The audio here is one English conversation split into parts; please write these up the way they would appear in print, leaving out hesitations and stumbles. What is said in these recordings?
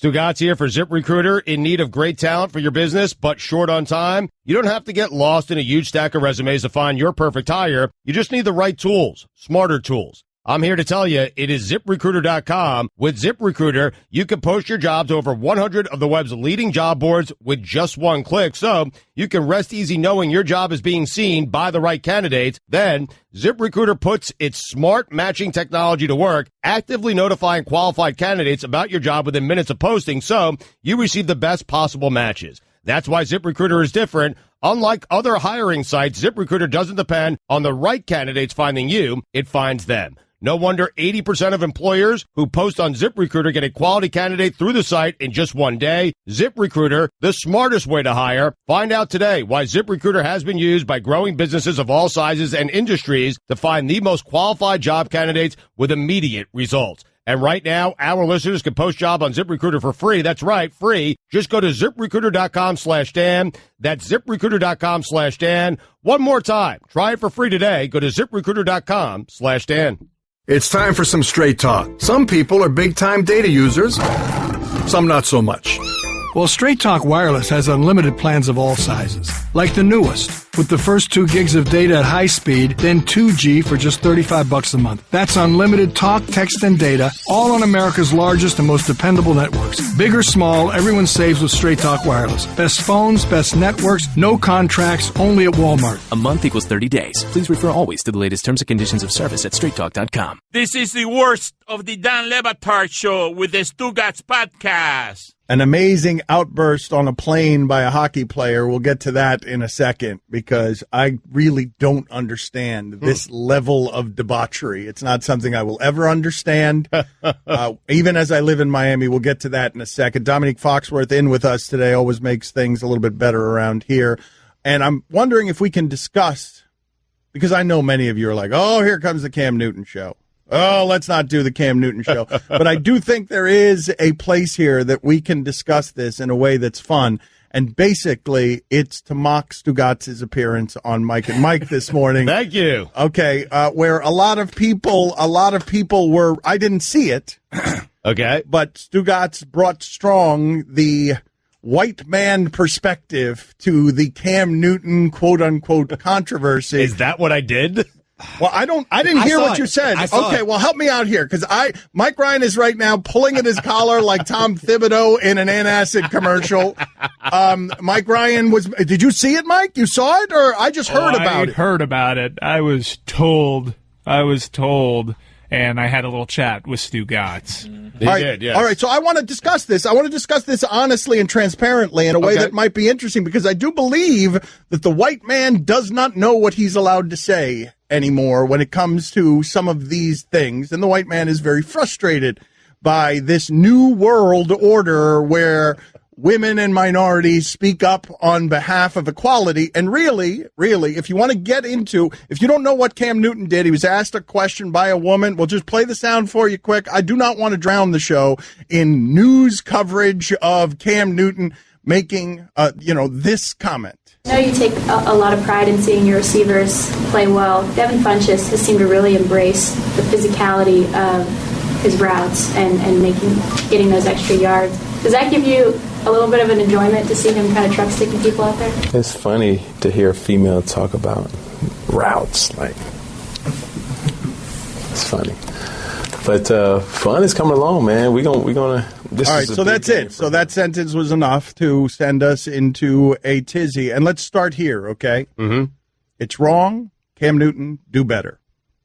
Stugotz here for ZipRecruiter. In need of great talent for your business, but short on time? You don't have to get lost in a huge stack of resumes to find your perfect hire. You just need the right tools, smarter tools. I'm here to tell you it is ZipRecruiter.com. With ZipRecruiter, you can post your job to over 100 of the web's leading job boards with just one click. So you can rest easy knowing your job is being seen by the right candidates. Then ZipRecruiter puts its smart matching technology to work, actively notifying qualified candidates about your job within minutes of posting, so you receive the best possible matches. That's why ZipRecruiter is different. Unlike other hiring sites, ZipRecruiter doesn't depend on the right candidates finding you. It finds them. No wonder 80% of employers who post on ZipRecruiter get a quality candidate through the site in just one day. ZipRecruiter, the smartest way to hire. Find out today why ZipRecruiter has been used by growing businesses of all sizes and industries to find the most qualified job candidates with immediate results. And right now, our listeners can post job on ZipRecruiter for free. That's right, free. Just go to ZipRecruiter.com/Dan. That's ZipRecruiter.com/Dan. One more time. Try it for free today. Go to ZipRecruiter.com/Dan. It's time for some straight talk. Some people are big-time data users, some not so much. Well, Straight Talk Wireless has unlimited plans of all sizes, like the newest, with the first 2 gigs of data at high speed, then 2G for just $35 a month. That's unlimited talk, text, and data, all on America's largest and most dependable networks. Big or small, everyone saves with Straight Talk Wireless. Best phones, best networks, no contracts, only at Walmart. A month equals 30 days. Please refer always to the latest terms and conditions of service at straighttalk.com. This is the worst of the Dan Le Batard Show with the Stugotz podcast. An amazing outburst on a plane by a hockey player. We'll get to that in a second because I really don't understand this level of debauchery. It's not something I will ever understand, even as I live in Miami. We'll get to that in a second. Domonique Foxworth in with us today always makes things a little bit better around here. And I'm wondering if we can discuss, because I know many of you are like, oh, here comes the Cam Newton show. Oh, let's not do the Cam Newton show. But I do think there is a place here that we can discuss this in a way that's fun. And basically, it's to mock Stugotz's appearance on Mike and Mike this morning. Thank you. Okay, where a lot of people were, I didn't see it. Okay. But Stugotz brought strong the white man perspective to the Cam Newton quote unquote controversy. Is that what I did? Well, I didn't hear what you said. Okay, well, help me out here, because Mike Ryan is right now pulling at his collar like Tom Thibodeau in an antacid commercial. Mike Ryan did you see it, Mike? You saw it, or I just heard about it? I heard about it. I was told, and I had a little chat with Stugotz. Did, yes. All right, so I want to discuss this. I want to discuss this honestly and transparently in a way that might be interesting, because I do believe that the white man does not know what he's allowed to say anymore when it comes to some of these things. And the white man is very frustrated by this new world order where women and minorities speak up on behalf of equality. And really, if you want to get into, if you don't know what Cam Newton did, he was asked a question by a woman. We'll just play the sound for you quick. I do not want to drown the show in news coverage of Cam Newton making, this comment. I know you take a lot of pride in seeing your receivers play well. Devin Funchess has seemed to really embrace the physicality of his routes and getting those extra yards. Does that give you a little bit of an enjoyment to see him kind of truck sticking people out there? It's funny to hear a female talk about routes. Like, it's funny. But fun is coming along, man. We're gonna. All right, so that's it. So that sentence was enough to send us into a tizzy. And let's start here, okay? Mm-hmm. It's wrong. Cam Newton, do better.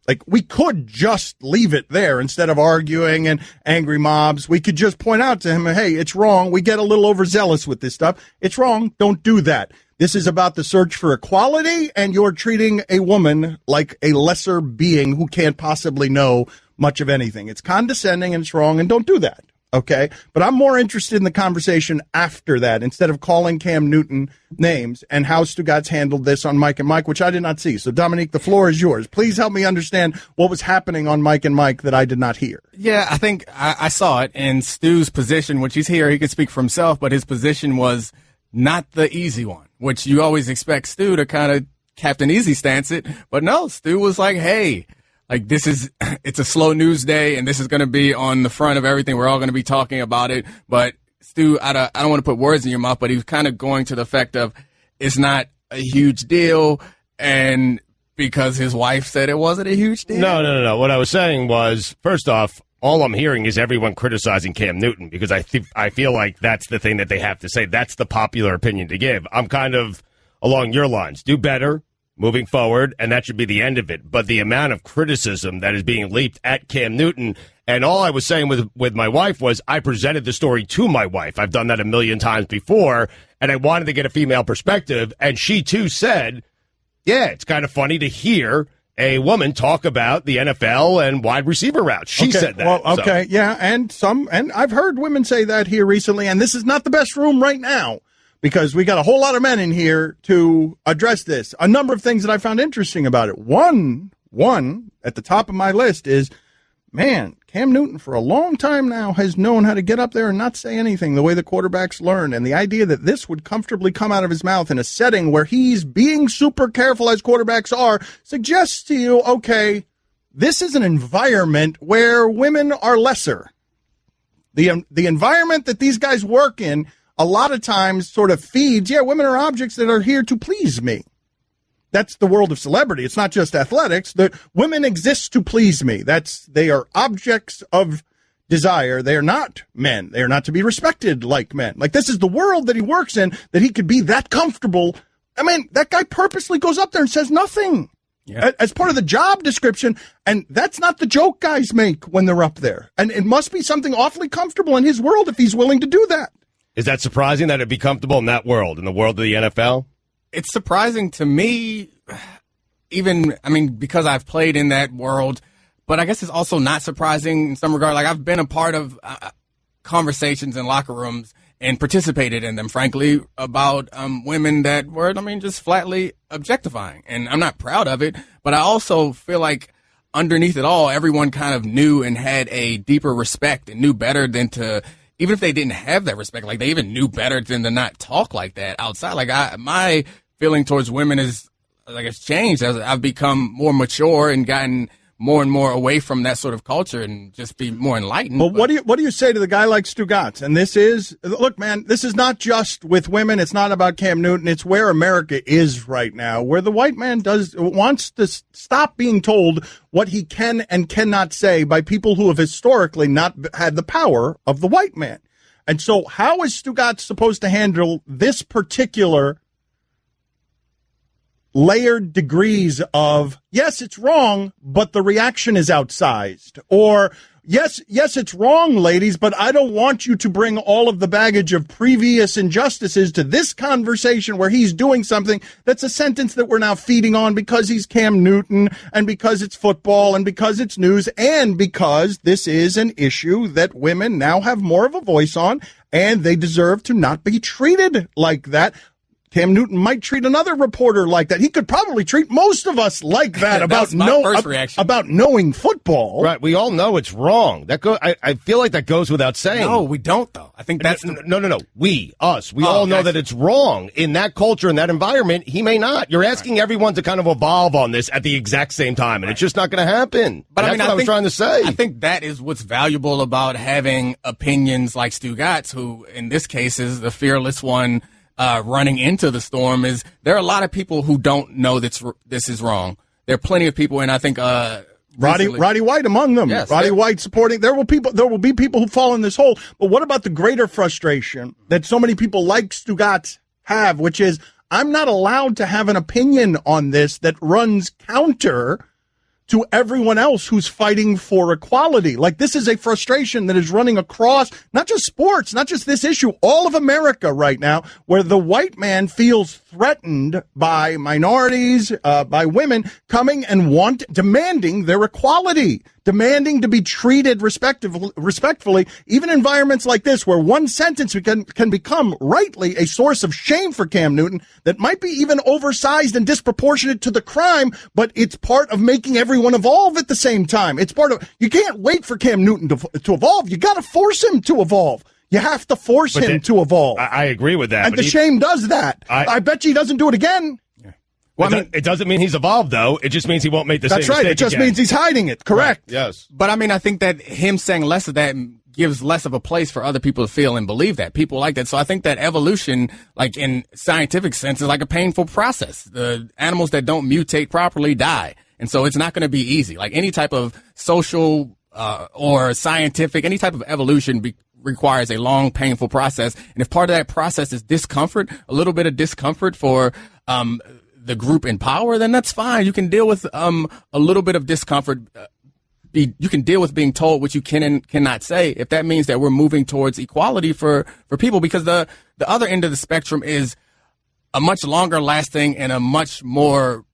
Like, we could just leave it there instead of arguing and angry mobs. We could just point out to him, hey, it's wrong. We get a little overzealous with this stuff. It's wrong. Don't do that. This is about the search for equality, and you're treating a woman like a lesser being who can't possibly know much of anything. It's condescending and it's wrong, and don't do that. Okay, but I'm more interested in the conversation after that instead of calling Cam Newton names and how Stugotz handled this on Mike and Mike, which I did not see. So, Domonique, the floor is yours. Please help me understand what was happening on Mike and Mike that I did not hear. Yeah, I think I saw it in Stu's position, which he's here. He can speak for himself, but his position was not the easy one, which you always expect Stu to kind of Captain Easy stance it. But no, Stu was like, hey, like, it's a slow news day, and this is going to be on the front of everything. We're all going to be talking about it. But Stu, I don't want to put words in your mouth, but he was kind of going to the effect of it's not a huge deal, and because his wife said it wasn't a huge deal. No. What I was saying was, first off, all I'm hearing is everyone criticizing Cam Newton because I feel like that's the thing that they have to say. That's the popular opinion to give. I'm kind of along your lines. Do better moving forward, and that should be the end of it. But the amount of criticism that is being leaped at Cam Newton, and all I was saying with my wife was I presented the story to my wife. I've done that a million times before, and I wanted to get a female perspective, and she too said, yeah, it's kind of funny to hear a woman talk about the NFL and wide receiver routes. She said that. Well, okay, so. Yeah, and I've heard women say that here recently, and this is not the best room right now because we got a whole lot of men in here to address this. A number of things that I found interesting about it. One at the top of my list is, man, Cam Newton for a long time now has known how to get up there and not say anything the way the quarterbacks learn. And the idea that this would comfortably come out of his mouth in a setting where he's being super careful as quarterbacks are suggests to you, okay, this is an environment where women are lesser. The environment that these guys work in a lot of times sort of feeds, women are objects that are here to please me. That's the world of celebrity. It's not just athletics. The women exist to please me. They are objects of desire. They are not men. They are not to be respected like men. Like, this is the world that he works in, that he could be that comfortable. I mean, that guy purposely goes up there and says nothing as part of the job description. And that's not the joke guys make when they're up there. And it must be something awfully comfortable in his world if he's willing to do that. Is that surprising that it'd be comfortable in that world, in the world of the NFL? It's surprising to me, because I've played in that world, but I guess it's also not surprising in some regard. Like, I've been a part of conversations in locker rooms and participated in them, frankly, about women that were, just flatly objectifying. And I'm not proud of it, but I also feel like underneath it all, everyone kind of knew and had a deeper respect and knew better than to, even if they didn't have that respect, like they even knew better than to not talk like that outside. Like, my feeling towards women is, like, it's changed as I've become more mature and gotten more and more away from that sort of culture and just be more enlightened. But what do you say to the guy like Stugotz? And this is, look, man, this is not just with women. It's not about Cam Newton. It's where America is right now, where the white man wants to stop being told what he can and cannot say by people who have historically not had the power of the white man. And so how is Stugotz supposed to handle this particular layered degrees of, yes, it's wrong, but the reaction is outsized? Or, yes, it's wrong, ladies, but I don't want you to bring all of the baggage of previous injustices to this conversation where he's doing something that's a sentence that we're now feeding on because he's Cam Newton and because it's football and because it's news and because this is an issue that women now have more of a voice on and they deserve to not be treated like that. Cam Newton might treat another reporter like that. He could probably treat most of us like that about knowing football. Right. We all know it's wrong. I feel like that goes without saying. No, we don't, though. I think that's no. We all know that it's wrong in that culture, in that environment. He may not. You're asking everyone to kind of evolve on this at the exact same time, and it's just not going to happen. But that's what I was trying to say. I think that is what's valuable about having opinions like Stugotz, who in this case is the fearless one. Running into the storm is there are a lot of people who don't know this is wrong. There are plenty of people, and I think Roddy White among them. Yes, Roddy White supporting. There will be people who fall in this hole. But what about the greater frustration that so many people like Stugotz have, which is I'm not allowed to have an opinion on this that runs counter to everyone else who's fighting for equality. Like, this is a frustration that is running across not just sports, not just this issue, all of America right now, where the white man feels threatened by minorities, by women coming and demanding their equality, demanding to be treated respectfully, even in environments like this, where one sentence can become rightly a source of shame for Cam Newton that might be even oversized and disproportionate to the crime, but it's part of making everyone evolve at the same time. It's part of, you can't wait for Cam Newton to evolve. You got to force him to evolve. You have to force him to evolve. I agree with that. And the shame does that. I bet you he doesn't do it again. Well, it doesn't mean he's evolved, though. It just means he won't make the same mistake. That's right. It just means he's hiding it. Correct. Right. Yes. But I think that him saying less of that gives less of a place for other people to feel and believe that. People like that. So I think that evolution, like in scientific sense, is like a painful process. The animals that don't mutate properly die. And so it's not going to be easy. Like any type of social or scientific, any type of evolution requires a long, painful process. And if part of that process is discomfort, a little bit of discomfort for the group in power, then that's fine. You can deal with a little bit of discomfort. You can deal with being told what you can and cannot say if that means that we're moving towards equality for people, because the other end of the spectrum is a much longer lasting and a much more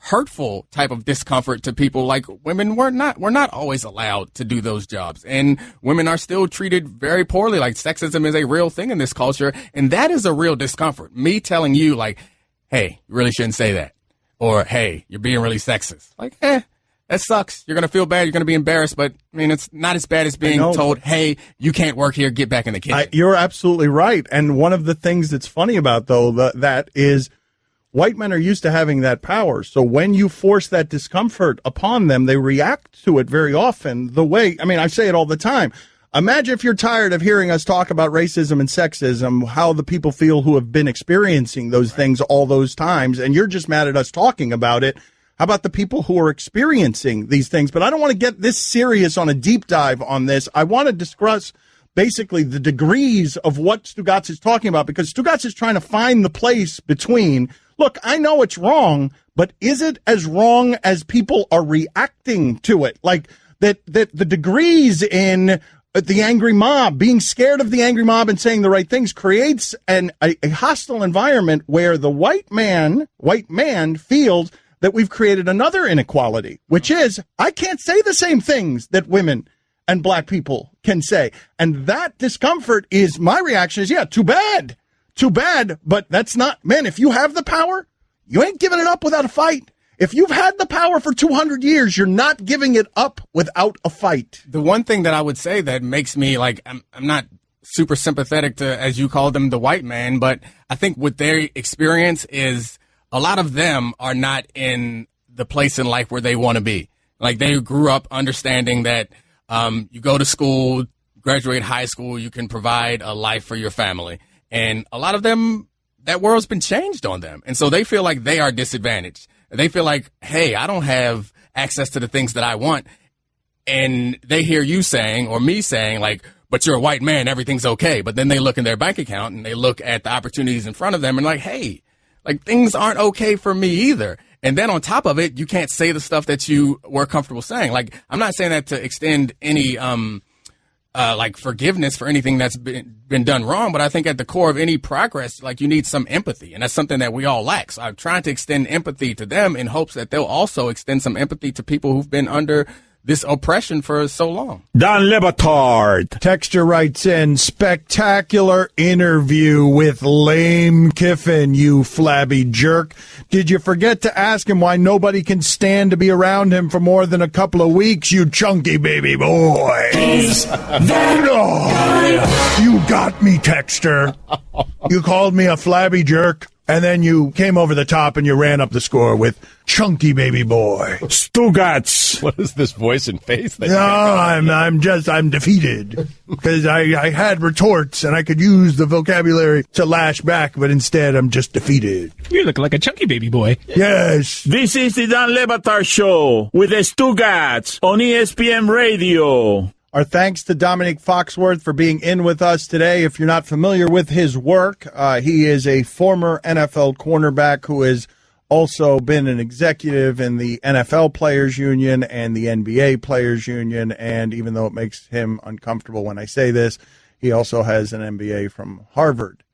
hurtful type of discomfort to people. Like women, we're not always allowed to do those jobs, and women are still treated very poorly. Like sexism is a real thing in this culture, and that is a real discomfort. Me telling you like, hey, you really shouldn't say that, or hey, you're being really sexist. Like, that sucks. You're going to feel bad. You're going to be embarrassed. But, I mean, it's not as bad as being told, hey, you can't work here. Get back in the kitchen. You're absolutely right. And one of the things that's funny about, though, that is white men are used to having that power. So when you force that discomfort upon them, they react to it very often the way, I mean, I say it all the time. Imagine if you're tired of hearing us talk about racism and sexism, how the people feel who have been experiencing those things all those times, and you're just mad at us talking about it. How about the people who are experiencing these things? But I don't want to get this serious on a deep dive on this. I want to discuss basically the degrees of what Stugotz is talking about, because Stugotz is trying to find the place between, look, I know it's wrong, but is it as wrong as people are reacting to it? Like that the degrees in the angry mob, being scared of the angry mob and saying the right things creates a hostile environment where the white man feels that we've created another inequality, which is I can't say the same things that women and black people can say. And that discomfort is, my reaction is, yeah, too bad. But that's not, man, if you have the power, you ain't giving it up without a fight. If you've had the power for 200 years, you're not giving it up without a fight. The one thing that I would say that makes me like, I'm not super sympathetic to, as you call them, the white man, but I think what their experience is, a lot of them are not in the place in life where they want to be. Like they grew up understanding that you go to school, graduate high school, you can provide a life for your family. And a lot of them, that world's been changed on them. And so they feel like they are disadvantaged. They feel like, hey, I don't have access to the things that I want. And they hear you saying or me saying like, but you're a white man, everything's okay. But then they look in their bank account and they look at the opportunities in front of them and like, hey, like things aren't okay for me either. And then on top of it, you can't say the stuff that you were comfortable saying. Like, I'm not saying that to extend any, like forgiveness for anything that's been done wrong. But I think at the core of any progress, like you need some empathy. And that's something that we all lack. So I'm trying to extend empathy to them in hopes that they'll also extend some empathy to people who've been under this oppression for so long. Don Le Batard. Texture writes in, spectacular interview with Lane Kiffin, you flabby jerk. Did you forget to ask him why nobody can stand to be around him for more than a couple of weeks, you chunky baby boy? You got me, Texture. You called me a flabby jerk. And then you came over the top and you ran up the score with chunky baby boy. Stugotz. What is this voice and face? No, I'm defeated because I had retorts and I could use the vocabulary to lash back, but instead I'm just defeated. You look like a chunky baby boy. Yes. This is the Don Le Batard Show with the Stugotz on ESPN Radio. Our thanks to Domonique Foxworth for being in with us today. If you're not familiar with his work, he is a former NFL cornerback who has also been an executive in the NFL Players Union and the NBA Players Union. And even though it makes him uncomfortable when I say this, he also has an MBA from Harvard.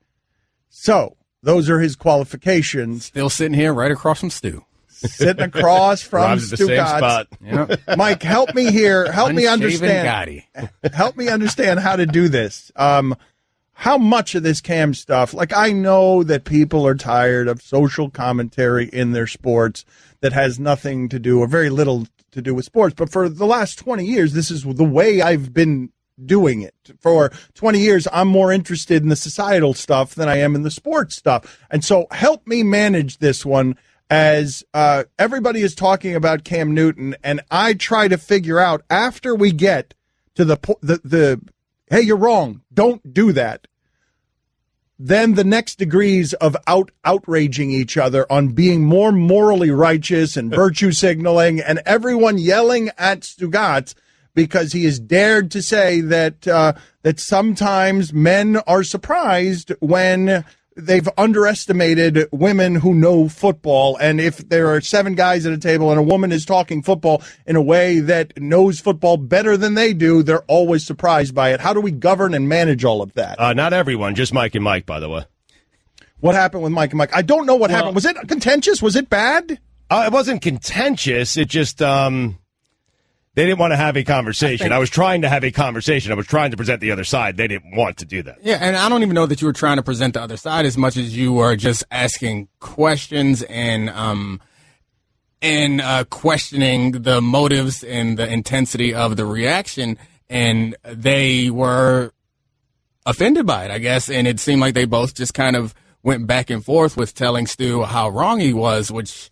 So those are his qualifications. Still sitting here right across from Stu. Sitting across from Stugotz. Yep. Mike, help me here. Help me understand. Help me understand how to do this. How much of this Cam stuff? Like, I know that people are tired of social commentary in their sports that has nothing to do or very little to do with sports. But for the last 20 years, this is the way I've been doing it. For 20 years, I'm more interested in the societal stuff than I am in the sports stuff. And so help me manage this one. As everybody is talking about Cam Newton, and I try to figure out after we get to the hey, you're wrong, don't do that, then the next degrees of outraging each other on being more morally righteous and virtue signaling, and everyone yelling at Stugotz because he has dared to say that that sometimes men are surprised when they've underestimated women who know football. And if there are 7 guys at a table and a woman is talking football in a way that knows football better than they do, they're always surprised by it. How do we govern and manage all of that? Not everyone, just Mike and Mike, by the way. What happened with Mike and Mike? I don't know what happened. Was it contentious? Was it bad? It wasn't contentious. It just they didn't want to have a conversation. I was trying to have a conversation. I was trying to present the other side. They didn't want to do that. Yeah, and I don't even know that you were trying to present the other side as much as you were just asking questions and questioning the motives and the intensity of the reaction. And they were offended by it, I guess. And it seemed like they both just kind of went back and forth with telling Stu how wrong he was, which,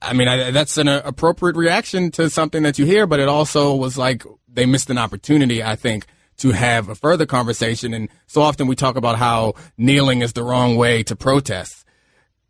I mean, that's an appropriate reaction to something that you hear, but it also was like they missed an opportunity, I think, to have a further conversation. And so often we talk about how kneeling is the wrong way to protest.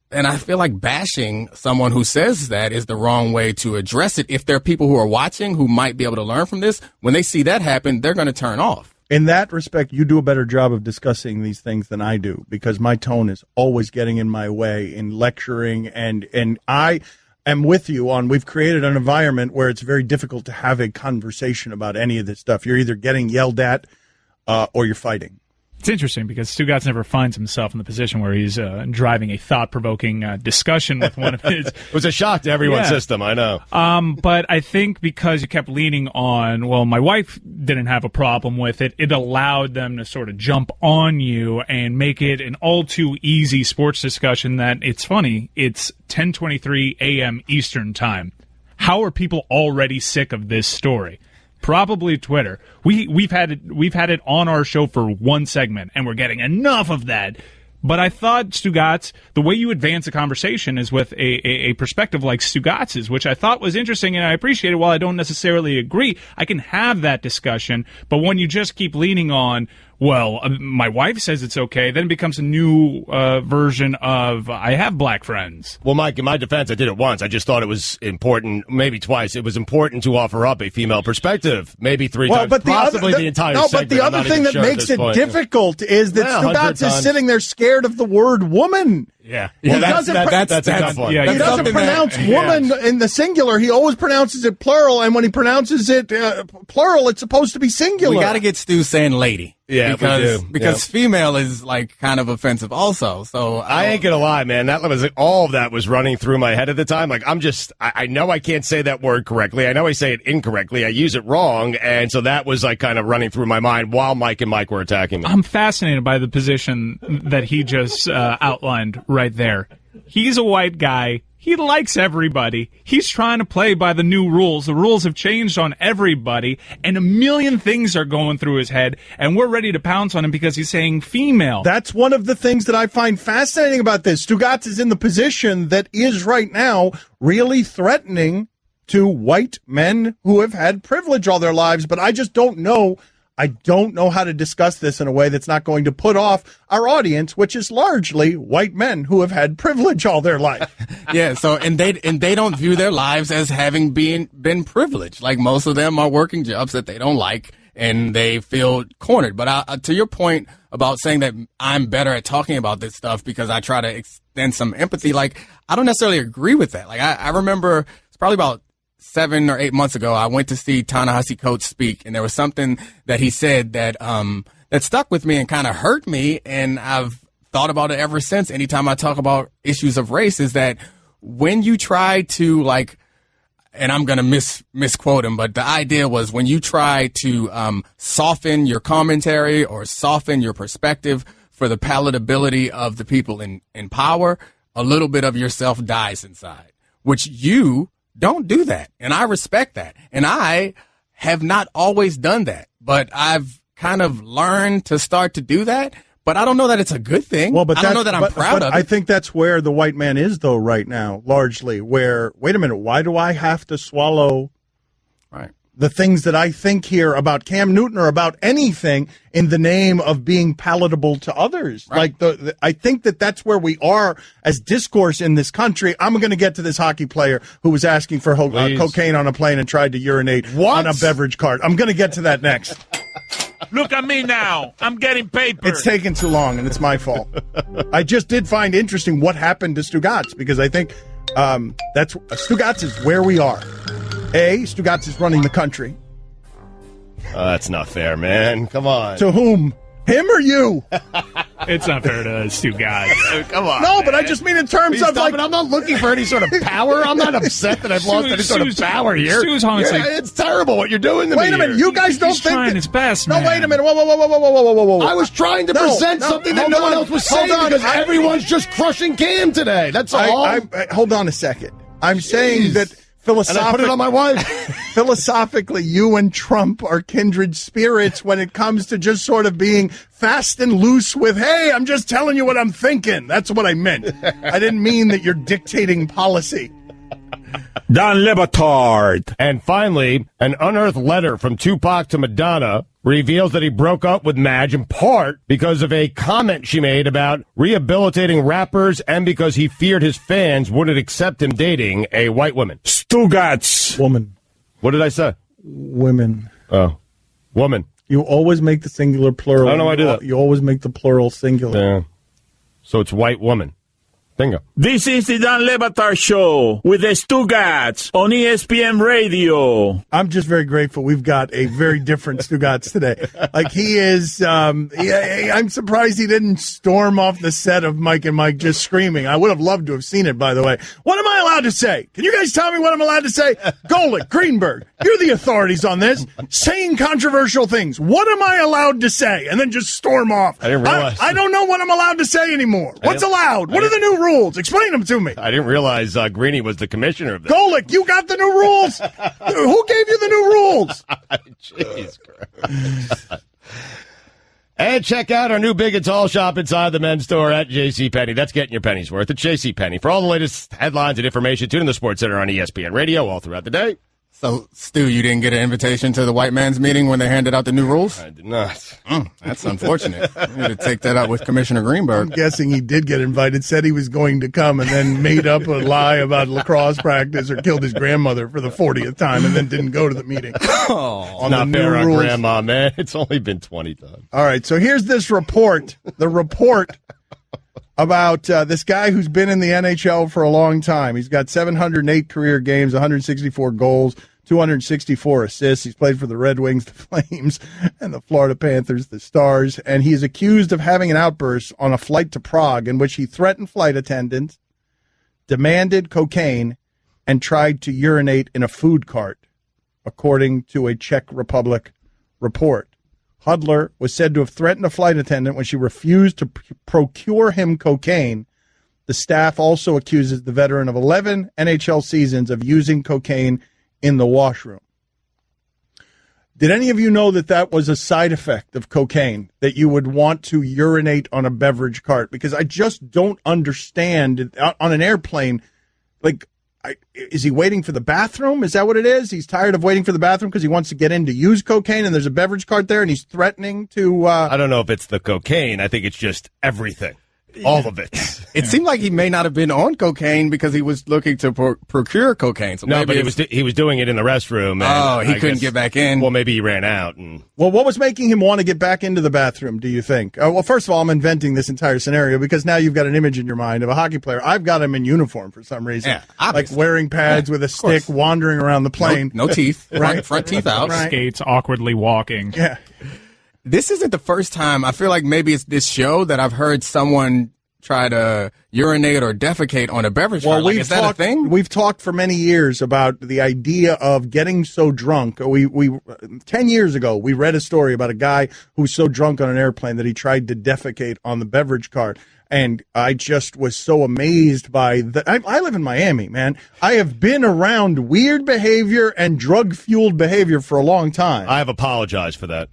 And I feel like bashing someone who says that is the wrong way to address it. If there are people who are watching who might be able to learn from this, when they see that happen, they're going to turn off. In that respect, you do a better job of discussing these things than I do, because my tone is always getting in my way in lecturing, and I am with you on, we've created an environment where it's very difficult to have a conversation about any of this stuff. You're either getting yelled at or you're fighting. It's interesting because Stugotz never finds himself in the position where he's driving a thought-provoking discussion with one of his... It was a shock to everyone's system, I know. But I think because you kept leaning on, well, my wife didn't have a problem with it, it allowed them to sort of jump on you and make it an all-too-easy sports discussion that, it's funny, it's 10:23 a.m. Eastern Time. How are people already sick of this story? Probably Twitter. We've had it on our show for one segment, and we're getting enough of that. But I thought, Stugotz, the way you advance a conversation is with a perspective like Stugotz's, which I thought was interesting, and I appreciate it. While I don't necessarily agree, I can have that discussion. But when you just keep leaning on, well, my wife says it's okay, then it becomes a new version of, I have black friends. Well, Mike, in my defense, I did it once. I just thought it was important, maybe twice. It was important to offer up a female perspective, maybe 3 times, but possibly the entire segment. No, but the other thing that makes it difficult is that Stugotz is sitting there scared of the word woman. Yeah, that's a tough one. Yeah, he doesn't pronounce woman in the singular. He always pronounces it plural, and when he pronounces it plural, it's supposed to be singular. We got to get Stu saying lady. Yeah, because female is like kind of offensive also. So I ain't gonna lie, man. That was all of that was running through my head at the time. Like I know I can't say that word correctly. I know I say it incorrectly. I use it wrong, and so that was like kind of running through my mind while Mike and Mike were attacking me. I'm fascinated by the position that he just outlined right there. He's a white guy. He likes everybody. He's trying to play by the new rules. The rules have changed on everybody, and a million things are going through his head, and we're ready to pounce on him because he's saying female. That's one of the things that I find fascinating about this. Stugotz is in the position that is right now really threatening to white men who have had privilege all their lives, but I just don't know. I don't know how to discuss this in a way that's not going to put off our audience, which is largely white men who have had privilege all their life. Yeah, so and they don't view their lives as having been privileged. Like most of them are working jobs that they don't like, and they feel cornered. But to your point about saying that I'm better at talking about this stuff because I try to extend some empathy, like I don't necessarily agree with that. Like I remember it's probably about 7 or 8 months ago, I went to see Ta-Nehisi Coates speak, and there was something that he said that that stuck with me and kind of hurt me, and I've thought about it ever since. Anytime I talk about issues of race, is that when you try to, like, and I'm going to misquote him, but the idea was when you try to soften your commentary or soften your perspective for the palatability of the people in power, a little bit of yourself dies inside, which you don't do that. And I respect that. And I have not always done that, but I've kind of learned to start to do that. But I don't know that it's a good thing. Well, but I don't know that I'm proud of it. I think that's where the white man is, though, right now, largely, where, wait a minute, why do I have to swallow the things that I think here about Cam Newton or about anything in the name of being palatable to others. Right. Like I think that that's where we are as discourse in this country. I'm going to get to this hockey player who was asking for cocaine on a plane and tried to urinate on a beverage cart. I'm going to get to that next. Look at me now. I'm getting paper. It's taken too long, and it's my fault. I just did find interesting what happened to Stugotz, because I think Stugotz is where we are. Stugotz is running the country. That's not fair, man. Come on. To whom? Him or you? It's not fair to Stugotz. Come on. No, man. but I just mean in terms of like. I'm not looking for any sort of power. I'm not upset that I've lost any sort of power here. It's terrible what you're doing to me. Wait a minute. You guys don't think. He's trying his best, man. No, wait a minute. Whoa. I was trying to present something that no one else was saying because everyone's just crushing Cam today. That's all. Hold on a second. I'm saying that. And I put it on my wife. Philosophically, you and Trump are kindred spirits when it comes to just sort of being fast and loose with, hey, I'm just telling you what I'm thinking. That's what I meant. I didn't mean that you're dictating policy. Don Batard. And finally, an unearthed letter from Tupac to Madonna reveals that he broke up with Madge in part because of a comment she made about rehabilitating rappers and because he feared his fans wouldn't accept him dating a white woman. Stugotz. Woman. What did I say? Women. Oh, woman. You always make the singular plural. I don't know I do that. You always make the plural singular. Yeah. So it's white woman. Bingo. This is the Don Batard Show with the Stugotz on ESPN Radio. I'm just very grateful we've got a very different Stugotz today. Like he is, I'm surprised he didn't storm off the set of Mike and Mike just screaming. I would have loved to have seen it, by the way. What am I allowed to say? Can you guys tell me what I'm allowed to say? Golick, Greenberg, you're the authorities on this. Saying controversial things. What am I allowed to say? And then just storm off. I didn't realize. I don't know what I'm allowed to say anymore. What's allowed? What are the new rules? Explain them to me. I didn't realize Greeny was the commissioner of this. Golick, you got the new rules? Who gave you the new rules? Jeez Christ. And check out our new big and tall shop inside the men's store at JCPenney. That's getting your pennies worth at JCPenney. For all the latest headlines and information, tune in the Sports Center on ESPN Radio all throughout the day. So, Stu, you didn't get an invitation to the white man's meeting when they handed out the new rules? I did not. That's unfortunate. You need to take that up with Commissioner Greenberg. I'm guessing he did get invited, said he was going to come, and then made up a lie about lacrosse practice or killed his grandmother for the 40th time and then didn't go to the meeting. On not the fair on Grandma, man. It's only been 20 times. All right, so here's this report. The report about this guy who's been in the NHL for a long time. He's got 708 career games, 164 goals, 264 assists. He's played for the Red Wings, the Flames, and the Florida Panthers, the Stars. And he is accused of having an outburst on a flight to Prague in which he threatened flight attendants, demanded cocaine, and tried to urinate in a food cart, according to a Czech Republic report. Hudler was said to have threatened a flight attendant when she refused to procure him cocaine. The staff also accuses the veteran of 11 NHL seasons of using cocaine in the washroom. Did any of you know that that was a side effect of cocaine, that you would want to urinate on a beverage cart? Because I just don't understand on an airplane, like, is he waiting for the bathroom? Is that what it is? He's tired of waiting for the bathroom because he wants to get in to use cocaine, and there's a beverage cart there, and he's threatening to... I don't know if it's the cocaine. I think it's just everything. All of it. It seemed like he may not have been on cocaine because he was looking to procure cocaine. So no, but he was doing it in the restroom. And he couldn't get back in. Well, maybe he ran out. Well, what was making him want to get back into the bathroom, do you think? Well, first of all, I'm inventing this entire scenario because now you've got an image in your mind of a hockey player. I've got him in uniform for some reason. Yeah, like wearing pads with a stick, wandering around the plane. No teeth. Right? Front teeth out. Right. Skates awkwardly walking. Yeah. This isn't the first time. I feel like maybe it's this show that I've heard someone try to urinate or defecate on a beverage cart. Like, is that a thing? We've talked for many years about the idea of getting so drunk. We 10 years ago, we read a story about a guy who was so drunk on an airplane that he tried to defecate on the beverage cart. And I just was so amazed by that. I live in Miami, man. I have been around weird behavior and drug-fueled behavior for a long time. I have apologized for that.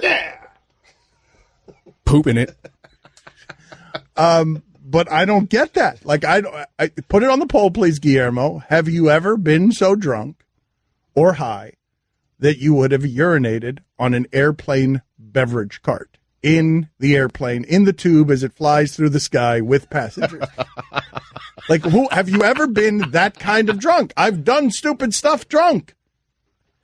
Yeah. Pooping it. But I don't get that. Like, I put it on the poll, please, Guillermo. Have you ever been so drunk or high that you would have urinated on an airplane beverage cart in the airplane, in the tube as it flies through the sky with passengers? Like, have you ever been that kind of drunk? I've done stupid stuff drunk.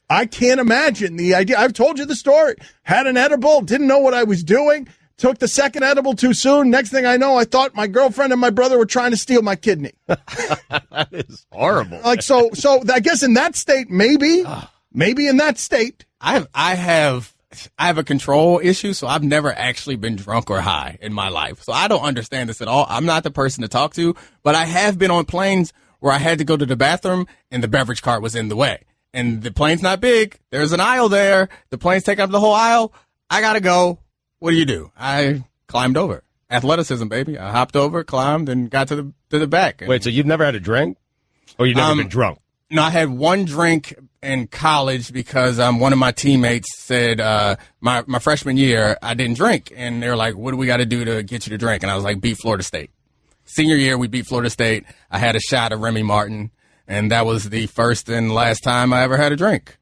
I can't imagine the idea. I've told you the story. Had an edible, didn't know what I was doing, took the second edible too soon. Next thing I know, I thought my girlfriend and my brother were trying to steal my kidney. That is horrible. Like, so I guess in that state, maybe in that state. I have a control issue, so I've never actually been drunk or high in my life. So I don't understand this at all. I'm not the person to talk to, but I have been on planes where I had to go to the bathroom and the beverage cart was in the way. And the plane's not big. There's an aisle there. The plane's taking up the whole aisle. I got to go. What do? I climbed over. Athleticism, baby. I hopped over, climbed, and got to the back. Wait, so you've never had a drink? Or you've never been drunk? No, I had one drink in college because one of my teammates said my freshman year I didn't drink. And they were like, what do we got to do to get you to drink? And I was like, beat Florida State. Senior year, we beat Florida State. I had a shot of Remy Martin. And that was the first and last time I ever had a drink.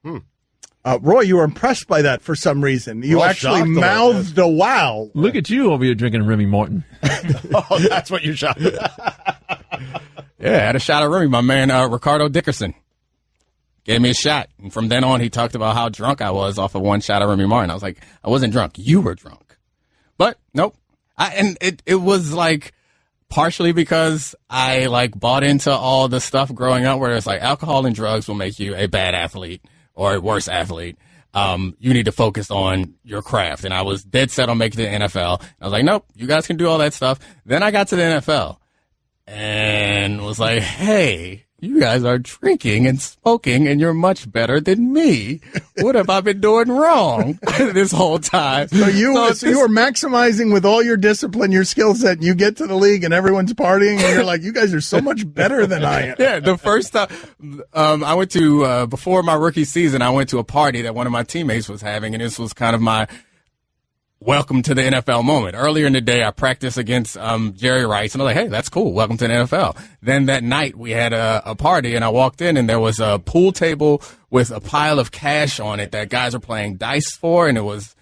Roy, you were impressed by that for some reason. You actually mouthed a wow. Look at you over here drinking Remy Martin. Oh, that's what you shot. Yeah, I had a shot of Remy. My man, Ricardo Dickerson, gave me a shot. And from then on, he talked about how drunk I was off of one shot of Remy Martin. I was like, I wasn't drunk. You were drunk. But nope. And it was like partially because I like bought into all the stuff growing up where it's like alcohol and drugs will make you a bad athlete or a worse athlete. You need to focus on your craft. And I was dead set on making the NFL. I was like, nope, you guys can do all that stuff. Then I got to the NFL and was like, hey, you guys are drinking and smoking and you're much better than me. What have I been doing wrong this whole time? So you were maximizing with all your discipline, your skill set, and you get to the league and everyone's partying and you're like, you guys are so much better than I am. Yeah, the first time I went to, before my rookie season, I went to a party that one of my teammates was having, and this was kind of my welcome to the NFL moment. Earlier in the day, I practiced against Jerry Rice, and I was like, hey, that's cool. Welcome to the NFL. Then that night, we had a party, and I walked in, and there was a pool table with a pile of cash on it that guys were playing dice for, and it was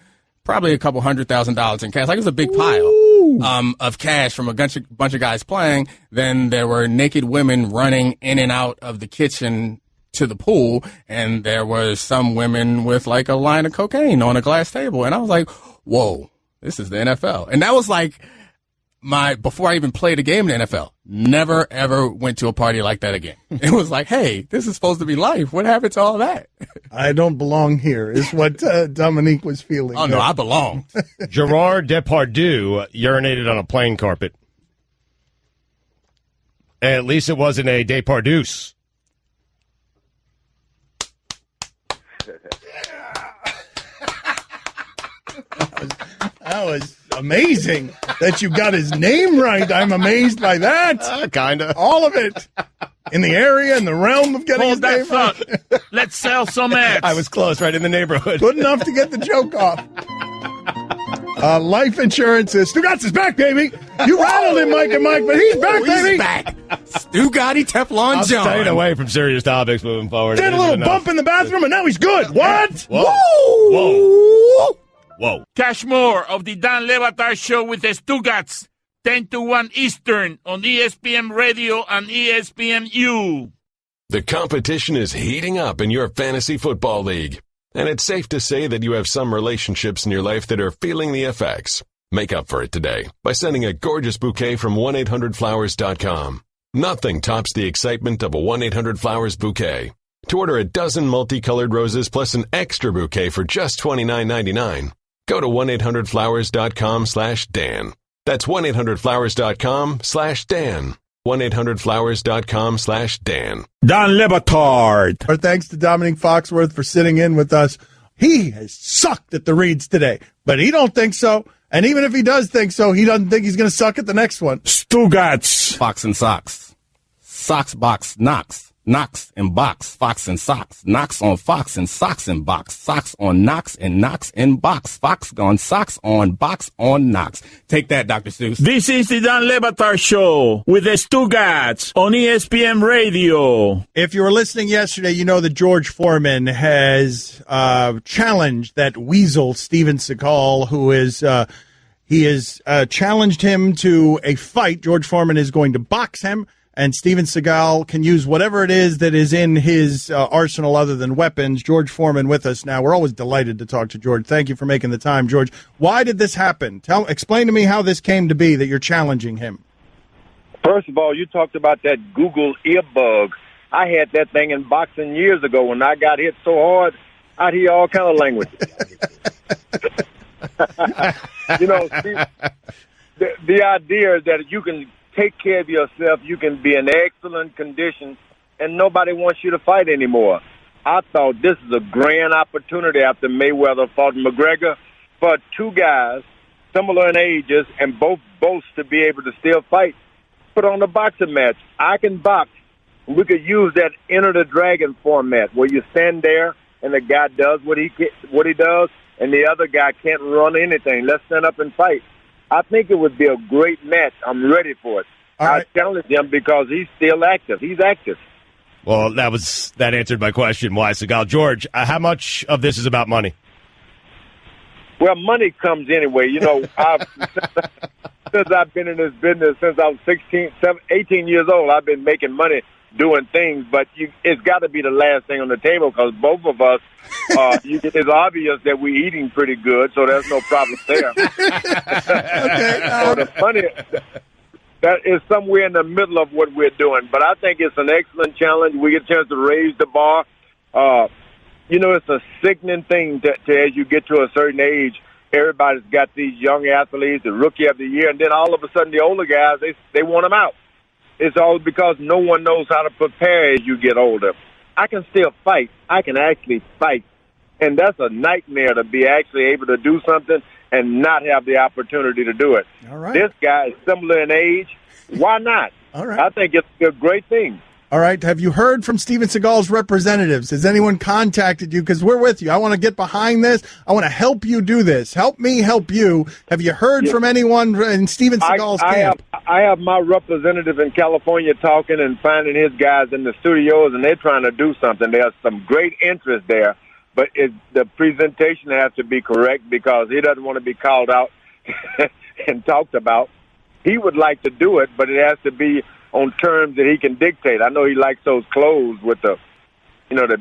probably a couple $100,000 in cash. Like, it was a big pile of cash from a bunch of guys playing. Then there were naked women running in and out of the kitchen to the pool, and there were some women with, like, a line of cocaine on a glass table. And I was like, whoa, this is the NFL. And that was like before I even played a game in the NFL. Never, ever went to a party like that again. It was like, hey, this is supposed to be life. What happened to all that? I don't belong here is what Domonique was feeling. Oh, no, I belong. Gerard Depardieu urinated on a plane carpet. At least it wasn't a Depardieu. That was amazing that you got his name right. I'm amazed by that. Kinda. All of it. In the area, in the realm of getting his name right. Let's sell some ads. I was close, right in the neighborhood. Good enough to get the joke off. Life insurance is Stugotz is back, baby. You rattled him, Mike and Mike, but he's back, baby. He's back. Stugotz Teflon I'm John. staying away from serious topics moving forward. Did a little bump in the bathroom, and now he's good. What? Whoa. Whoa. Whoa. Catch more of the Dan Le Batard Show with the Stugotz, 10 to 1 Eastern on ESPN Radio and ESPNU. The competition is heating up in your fantasy football league, and it's safe to say that you have some relationships in your life that are feeling the effects. Make up for it today by sending a gorgeous bouquet from 1-800-Flowers.com. Nothing tops the excitement of a 1-800-Flowers bouquet. To order a dozen multicolored roses plus an extra bouquet for just $29.99, go to 1-800-Flowers.com/Dan. That's 1-800-Flowers.com/Dan. 1-800-Flowers.com/Dan. Dan Le Batard. Our thanks to Domonique Foxworth for sitting in with us. He has sucked at the reads today, but he don't think so. And even if he does think so, he doesn't think he's going to suck at the next one. Stugotz. Fox and Socks. Socks box knocks. Knox and box, Fox and socks. Knox on Fox and socks and box. Socks on Knox and Knox and box. Fox on socks on box on Knox. Take that, Dr. Seuss. This is the Dan Le Batard Show with the Stugotz on ESPN Radio. If you were listening yesterday, you know that George Foreman has challenged that weasel, Steven Seagal, who is he has challenged him to a fight. George Foreman is going to box him. And Steven Seagal can use whatever it is that is in his arsenal other than weapons. George Foreman with us now. We're always delighted to talk to George. Thank you for making the time, George. Why did this happen? Explain to me how this came to be that you're challenging him. First of all, you talked about that Google earbug. I had that thing in boxing years ago. When I got hit so hard, I'd hear all kind of languages. You know, the idea that you can take care of yourself, you can be in excellent condition, and nobody wants you to fight anymore. I thought this is a grand opportunity after Mayweather fought McGregor for two guys similar in ages and both boast to be able to still fight. Put on a boxing match. I can box. We could use that Enter the Dragon format where you stand there and the guy does what he does and the other guy can't run anything. Let's stand up and fight. I think it would be a great match. I'm ready for it. I challenge him because he's still active. He's active. Well, that answered my question. Why, Seagal? George, how much of this is about money? Well, money comes anyway. You know, since I've been in this business, since I was 18 years old, I've been making money doing things, but it's got to be the last thing on the table because both of us, it's obvious that we're eating pretty good, so there's no problem there. So the money, that is somewhere in the middle of what we're doing, but I think it's an excellent challenge. We get a chance to raise the bar. You know, it's a sickening thing to as you get to a certain age, everybody's got these young athletes, the rookie of the year, and then all of a sudden the older guys, they want them out. It's all because no one knows how to prepare as you get older. I can still fight. I can actually fight. And that's a nightmare to be actually able to do something and not have the opportunity to do it. All right. This guy is similar in age. Why not? All right. I think it's a great thing. All right. Have you heard from Steven Seagal's representatives? Has anyone contacted you? Because we're with you. I want to get behind this. I want to help you do this. Help me help you. Have you heard from anyone in Steven Seagal's camp? I have my representative in California talking and finding his guys in the studios, and they're trying to do something. There's some great interest there, but the presentation has to be correct because he doesn't want to be called out and talked about. He would like to do it, but it has to be on terms that he can dictate. I know he likes those clothes with the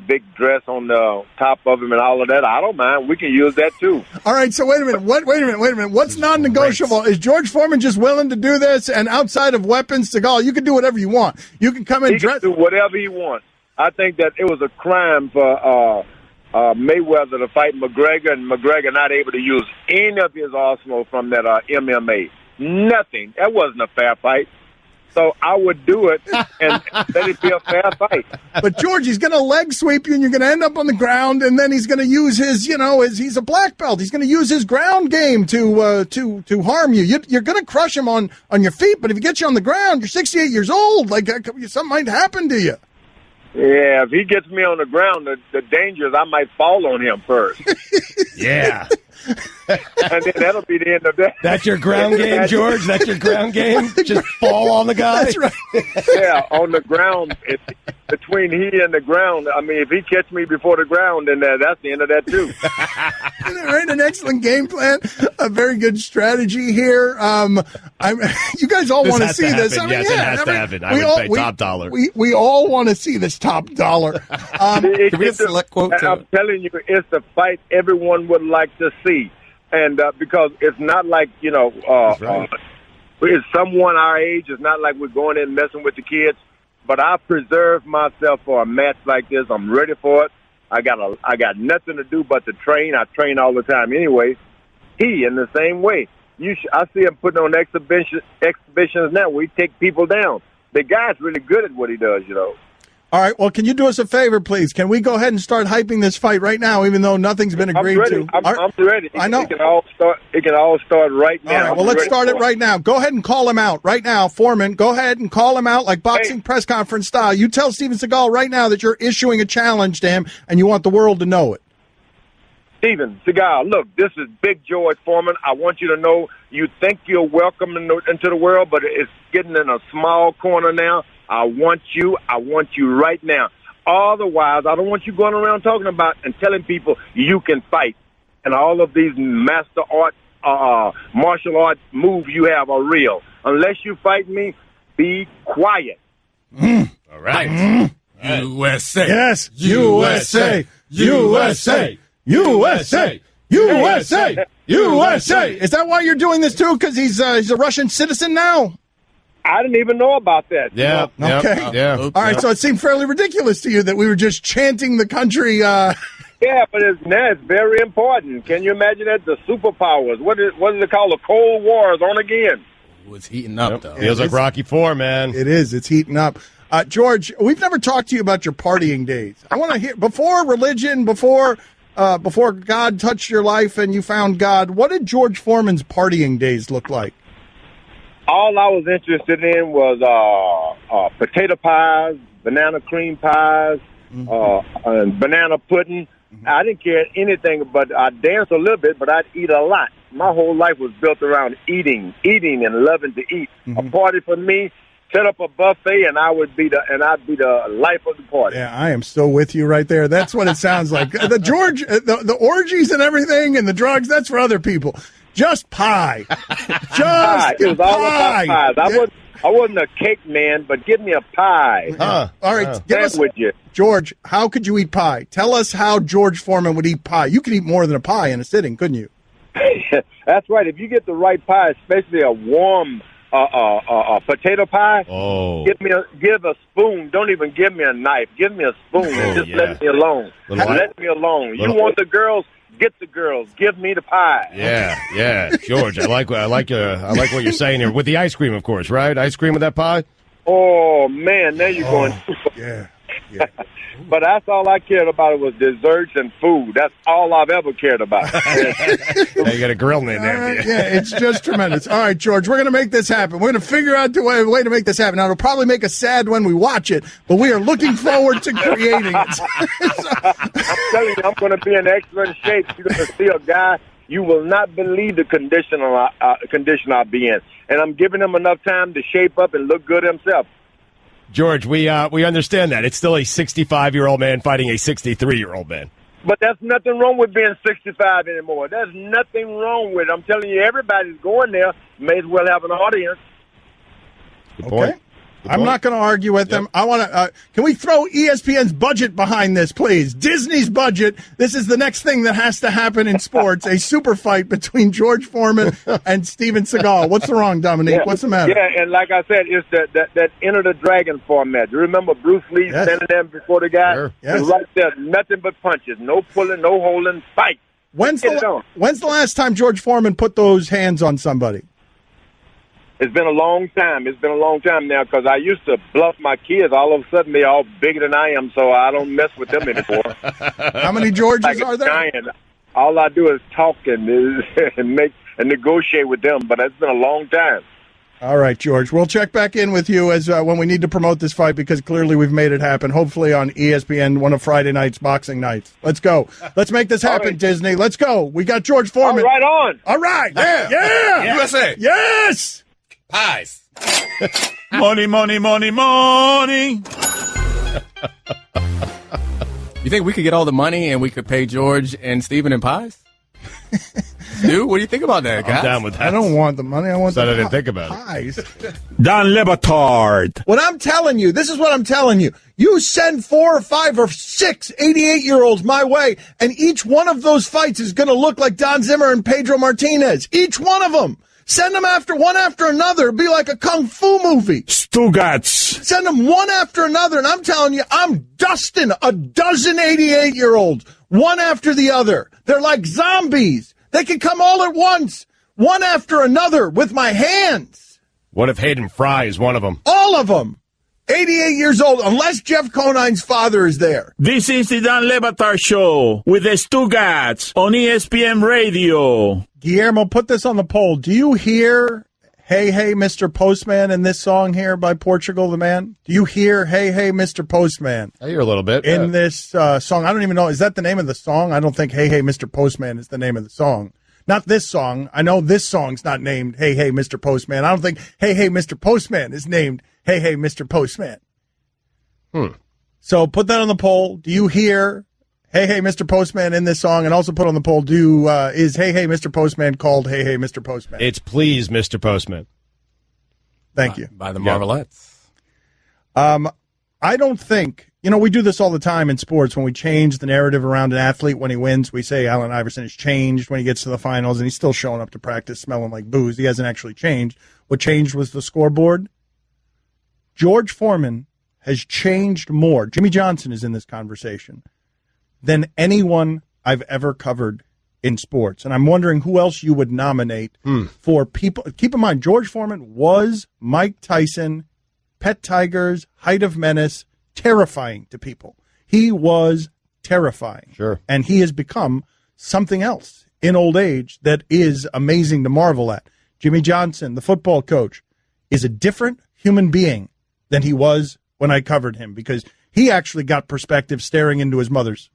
big dress on the top of him and all of that. I don't mind. We can use that too. All right. So wait a minute. Wait a minute. What's non-negotiable? Is George Foreman just willing to do this? And outside of weapons, Seagal, you can do whatever you want. You can come in dress. He can do whatever he wants. I think that it was a crime for Mayweather to fight McGregor, and McGregor not able to use any of his arsenal from that MMA. Nothing. That wasn't a fair fight. So I would do it and let it be a fair fight. But George, he's going to leg sweep you, and you're going to end up on the ground, and then he's going to use his, he's a black belt. He's going to use his ground game to harm you. You're going to crush him on your feet, but if he gets you on the ground, you're 68 years old. Like something might happen to you. Yeah, if he gets me on the ground, the danger is I might fall on him first. Yeah. And then that'll be the end of that. That's your ground game, George? That's your ground game? Just fall on the guy? That's right. Yeah, on the ground. Between he and the ground, I mean, if he catch me before the ground, then that's the end of that, too. Right, an excellent game plan, a very good strategy here. You guys all want to see this. I mean, yes, it has to happen. I would pay top dollar. We all want to see this top dollar. I'm telling you, it's the fight everyone would like to see. And because it's not like, it's someone our age. It's not like we're going in messing with the kids. But I preserve myself for a match like this. I'm ready for it. I got nothing to do but to train. I train all the time anyway. He, in the same way. I see him putting on exhibitions now where he take people down. The guy's really good at what he does, All right, well, can you do us a favor, please? Can we go ahead and start hyping this fight right now, even though nothing's been agreed to? I'm ready. I know. It can all start right now. All right, well, let's start it right now. Go ahead and call him out right now, Foreman. Go ahead and call him out like boxing press conference style. You tell Steven Seagal right now that you're issuing a challenge to him and you want the world to know it. Steven Seagal, look, this is Big George Foreman. I want you to know you think you're welcome into the world, but it's getting in a small corner now. I want you right now. Otherwise, I don't want you going around talking about and telling people you can fight. And all of these master art, martial art moves you have are real. Unless you fight me, be quiet. All right. USA. Yes, USA. USA. USA. USA. USA. Is that why you're doing this, too? Because he's a Russian citizen now? I didn't even know about that. Yeah. Okay. Yeah. All right, so it seemed fairly ridiculous to you that we were just chanting the country. Yeah, but it's very important. Can you imagine that? The superpowers. What is it called? The Cold War is on again. It's heating up, though. Feels like Rocky IV, man. It is. It's heating up. George, we've never talked to you about your partying days. I want to hear, before religion, before God touched your life and you found God, what did George Foreman's partying days look like? All I was interested in was potato pies, banana cream pies, and banana pudding. I didn't care anything, but I danced a little bit, but I'd eat a lot. My whole life was built around eating and loving to eat. A party for me, set up a buffet, and I'd be the life of the party. Yeah, I am so with you right there. That's what it sounds like. The orgies and everything and the drugs, that's for other people. Just pie. Just it was all about pies. I wasn't a cake man, but give me a pie. All right, George, how could you eat pie? Tell us how George Foreman would eat pie. You could eat more than a pie in a sitting, couldn't you? That's right. If you get the right pie, especially a warm potato pie, give a spoon. Don't even give me a knife. Give me a spoon and just let me alone. Let me alone. You want the girls? Get the girls. Give me the pie. Yeah, George. I like what you're saying here with the ice cream, of course, right? Ice cream with that pie. Oh man, there you're going. Yeah. But that's all I cared about was desserts and food. That's all I've ever cared about. You got a grill in there. Yeah, it's just tremendous. All right, George, we're going to make this happen. We're going to figure out a way to make this happen. Now, it'll probably make us sad when we watch it, but we are looking forward to creating it. I'm telling you, I'm going to be in excellent shape. You're going to see a guy. You will not believe the condition I'll be in. And I'm giving him enough time to shape up and look good himself. George, we understand that. It's still a 65-year-old man fighting a 63-year-old man. But there's nothing wrong with being 65 anymore. There's nothing wrong with it. I'm telling you, everybody's going there. May as well have an audience. Good point. Okay. I'm not going to argue with them. I want to. Can we throw ESPN's budget behind this, please? Disney's budget. This is the next thing that has to happen in sports: a super fight between George Foreman and Steven Seagal. What's wrong, Dominique? Yeah. What's the matter? Yeah, and like I said, it's that Enter the Dragon format. You remember Bruce Lee standing there before the guy? Sure. Yes. Right there, nothing but punches, no pulling, no holding, fight. When's the last time George Foreman put those hands on somebody? It's been a long time. It's been a long time now because I used to bluff my kids. All of a sudden, they're all bigger than I am, so I don't mess with them anymore. How many Georges are there? Giant. All I do is talk and negotiate with them, but it's been a long time. All right, George. We'll check back in with you as when we need to promote this fight because clearly we've made it happen. Hopefully on ESPN, one of Friday night's boxing nights. Let's go. Let's make this happen, right. Disney. Let's go. We got George Foreman. All right, on. All right. Yeah. USA. Yes. Pies. Money, money, money, money. You think we could get all the money and we could pay George and Steven in pies? Dude, what do you think about that, guys? I'm down with that. I don't want the money. I want I the didn't think about pies. Don Batard. What I'm telling you, this is what I'm telling you. You send 4 or 5 or 6 88-year-olds my way, and each one of those fights is going to look like Don Zimmer and Pedro Martinez. Each one of them. Send them one after another. It'd be like a kung fu movie. Stugotz. Send them one after another, and I'm telling you, I'm dusting a dozen 88-year-olds, one after the other. They're like zombies. They can come all at once, one after another, with my hands. What if Hayden Fry is one of them? All of them. 88 years old, unless Jeff Conine's father is there. This is the Dan Le Batard Show with the Stugotz on ESPN Radio. Guillermo, put this on the poll. Do you hear Hey, Hey, Mr. Postman in this song here by Portugal the Man? Do you hear Hey, Hey, Mr. Postman? I hear a little bit. In this song. I don't even know. Is that the name of the song? I don't think Hey, Hey, Mr. Postman is the name of the song. Not this song. I know this song's not named Hey, Hey, Mr. Postman. I don't think Hey, Hey, Mr. Postman is named Hey, Hey, Mr. Postman. So put that on the poll. Do you hear Hey, Hey, Mr. Postman in this song? And also put on the poll, is Hey, Hey, Mr. Postman called Hey, Hey, Mr. Postman? It's Please, Mr. Postman. Thank you. By the Marvelettes. I don't think, we do this all the time in sports when we change the narrative around an athlete when he wins. We say Allen Iverson has changed when he gets to the finals, and he's still showing up to practice smelling like booze. He hasn't actually changed. What changed was the scoreboard. George Foreman has changed more. Jimmy Johnson is in this conversation than anyone I've ever covered in sports. And I'm wondering who else you would nominate for people. Keep in mind, George Foreman was Mike Tyson, pet tigers, height of menace, terrifying to people. He was terrifying. Sure. And he has become something else in old age that is amazing to marvel at. Jimmy Johnson, the football coach, is a different human being than he was when I covered him, because he actually got perspective staring into his mother's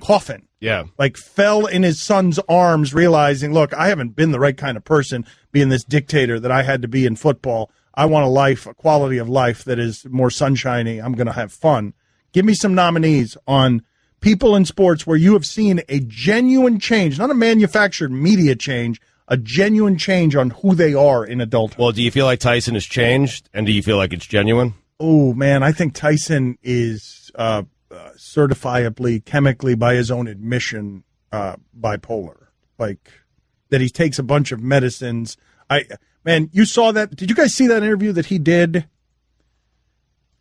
coffin. Yeah. Like fell in his son's arms, realizing, look, I haven't been the right kind of person being this dictator that I had to be in football. I want a quality of life that is more sunshiny. I'm going to have fun. Give me some nominees on people in sports where you have seen a genuine change, not a manufactured media change, a genuine change on who they are in adulthood. Well, do you feel like Tyson has changed, and do you feel like it's genuine? Oh, man, I think Tyson is certifiably, chemically, by his own admission, bipolar. Like, that he takes a bunch of medicines. Man, you saw that. Did you guys see that interview that he did?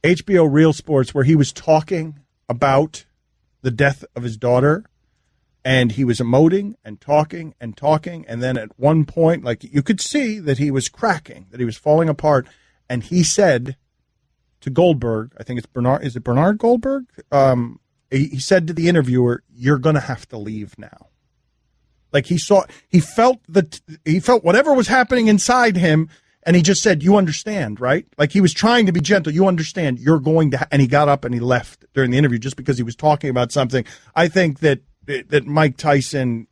HBO Real Sports, where he was talking about the death of his daughter, and he was emoting and talking, and then at one point, like, you could see that he was cracking, that he was falling apart, and he said to Goldberg, I think it's Bernard, is it Bernard Goldberg? He said to the interviewer, "You're going to have to leave now." Like he felt whatever was happening inside him, and he just said, "You understand, right?" Like he was trying to be gentle. "You understand. You're going to," and he got up and he left during the interview just because he was talking about something. I think that Mike Tyson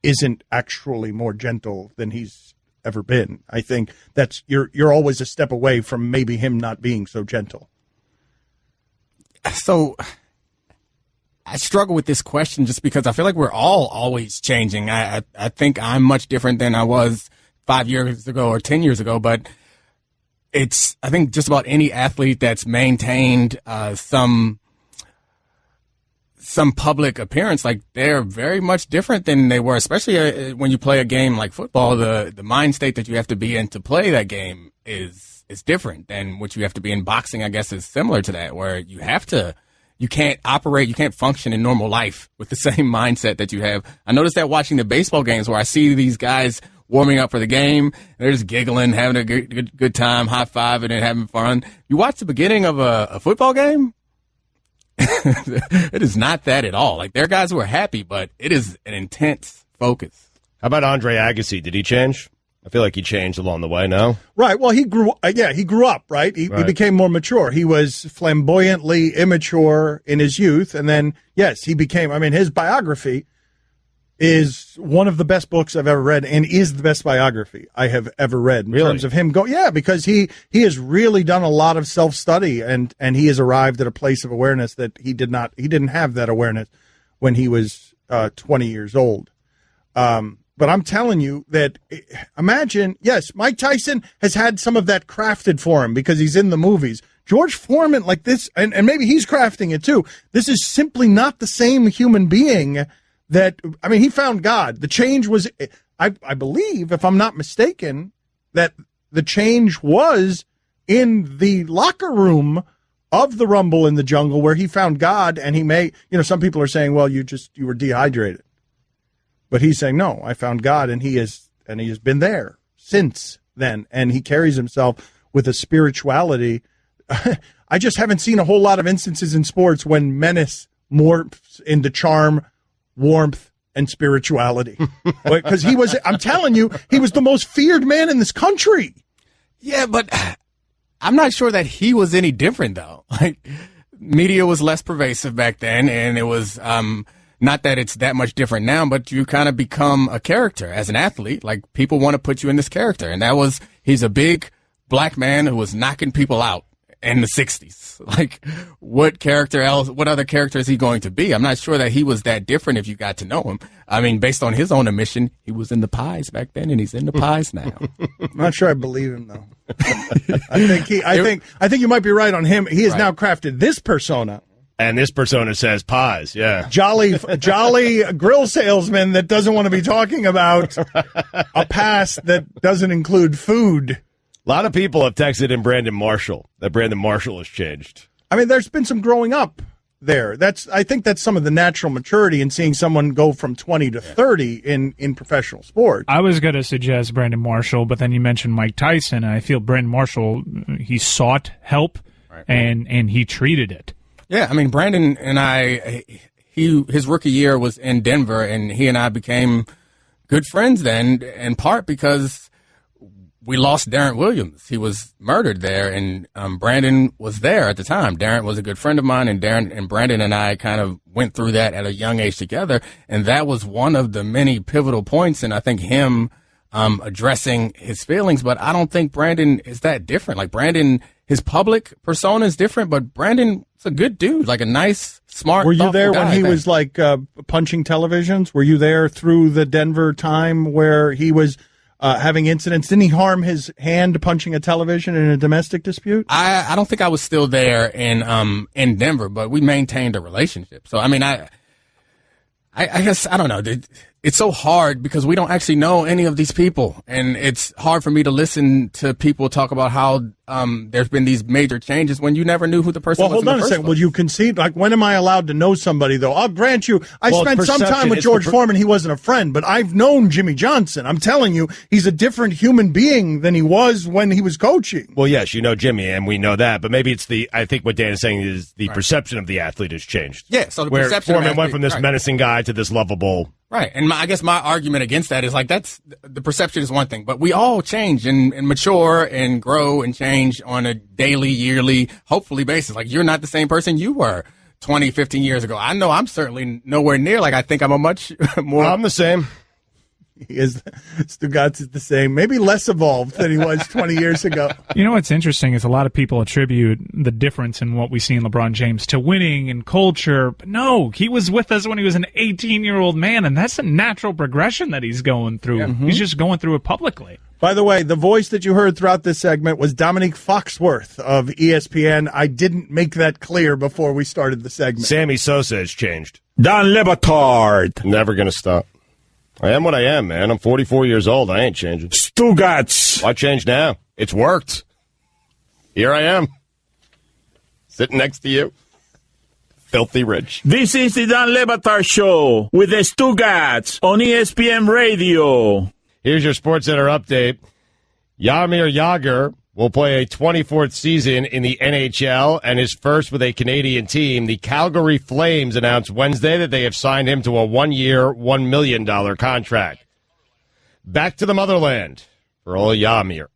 isn't actually more gentle than he's ever been. I think that's you're always a step away from maybe him not being so gentle. So I struggle with this question just because I feel like we're all always changing. I think I'm much different than I was 5 years ago or 10 years ago, but I think just about any athlete that's maintained some public appearance, like they're very much different than they were, especially when you play a game like football. The mind state that you have to be in to play that game is different than what you have to be in. Boxing, I guess, is similar to that, where you can't operate, you can't function in normal life with the same mindset that you have. I noticed that watching the baseball games where I see these guys warming up for the game, they're just giggling, having a good time, high-fiving and having fun. You watch the beginning of a football game, it is not that at all. Like, there are guys who are happy, but it is an intense focus. How about Andre Agassi? Did he change? I feel like he changed along the way, no? Right. Well, he grew up, right? He became more mature. He was flamboyantly immature in his youth. And then, yes, he became, his biography is one of the best books I've ever read and is the best biography I have ever read in terms of him because he has really done a lot of self-study and he has arrived at a place of awareness that he didn't have that awareness when he was 20 years old. But I'm telling you that, imagine, yes, Mike Tyson has had some of that crafted for him because he's in the movies. George Foreman, like this, and maybe he's crafting it too. This is simply not the same human being that, he found God. The change was, I believe, if I'm not mistaken, that the change was in the locker room of the Rumble in the Jungle where he found God, and he some people are saying, well, you were dehydrated. But he's saying, no, I found God, and he has been there since then. And he carries himself with a spirituality. I just haven't seen a whole lot of instances in sports when menace morphs into charm, warmth, and spirituality. Because I'm telling you, he was the most feared man in this country. Yeah, but I'm not sure that he was any different, though. Like, media was less pervasive back then, and it was not that it's that much different now, but you kind of become a character as an athlete. Like, people want to put you in this character, and he's a big black man who was knocking people out in the 60s. Like, what other character is he going to be? I'm not sure that he was that different if you got to know him. I mean, based on his own admission, he was in the pies back then, and he's in the pies now. I'm not sure I believe him, though. I think you might be right on him. He has now crafted this persona. And this persona says pies, yeah. Jolly grill salesman that doesn't want to be talking about a past that doesn't include food. A lot of people have texted in Brandon Marshall, that Brandon Marshall has changed. I mean, there's been some growing up there. I think that's some of the natural maturity in seeing someone go from 20 to 30 in professional sports. I was going to suggest Brandon Marshall, but then you mentioned Mike Tyson, and I feel Brandon Marshall, he sought help, and he treated it. Yeah, I mean, Brandon and his rookie year was in Denver, and he and I became good friends then, in part because we lost Darren Williams. He was murdered there, and Brandon was there at the time. Darren was a good friend of mine, and Brandon and I kind of went through that at a young age together, and that was one of the many pivotal points, and I think him addressing his feelings, but I don't think Brandon is that different. Like, Brandon, his public persona is different, but Brandon's a good dude, like a nice, smart, Were you there guy, when he was, like, punching televisions? Were you there through the Denver time where he was having incidents? Didn't he harm his hand punching a television in a domestic dispute? I don't think I was still there in Denver, but we maintained a relationship. So, I mean, I guess, I don't know. It's so hard because we don't actually know any of these people. And it's hard for me to listen to people talk about how there's been these major changes when you never knew who the person was. Well, hold on a second. Will you concede? Like, when am I allowed to know somebody, though? I'll grant you, I spent some time with George Foreman. He wasn't a friend, but I've known Jimmy Johnson. I'm telling you, he's a different human being than he was when he was coaching. Well, yes, you know Jimmy, and we know that, but maybe it's I think what Dan is saying is the perception of the athlete has changed. Yeah, so the where perception Foreman went from this menacing guy to this lovable. Right, and I guess my argument against that is, like, that's the perception is one thing, but we all change and mature and grow and change on a daily, yearly, hopefully basis. Like, you're not the same person you were 20, 15 years ago. I know I'm certainly nowhere near. Like, I think I'm a much more. I'm the same. Stugotz is the same, maybe less evolved than he was 20 years ago. You know what's interesting is a lot of people attribute the difference in what we see in LeBron James to winning and culture. But no, he was with us when he was an 18-year-old man, and that's a natural progression that he's going through. Yeah. He's just going through it publicly. By the way, the voice that you heard throughout this segment was Domonique Foxworth of ESPN. I didn't make that clear before we started the segment. Sammy Sosa has changed. Don Batard. Never going to stop. I am what I am, man. I'm 44 years old. I ain't changing. Stugotz. Why change now? It's worked. Here I am. Sitting next to you. Filthy rich. This is the Don Batard Show with the Stugotz on ESPN Radio. Here's your SportsCenter update. Jaromir Jagr will play a 24th season in the NHL and his first with a Canadian team. The Calgary Flames announced Wednesday that they have signed him to a 1-year, $1 million contract. Back to the motherland for old Jaromir.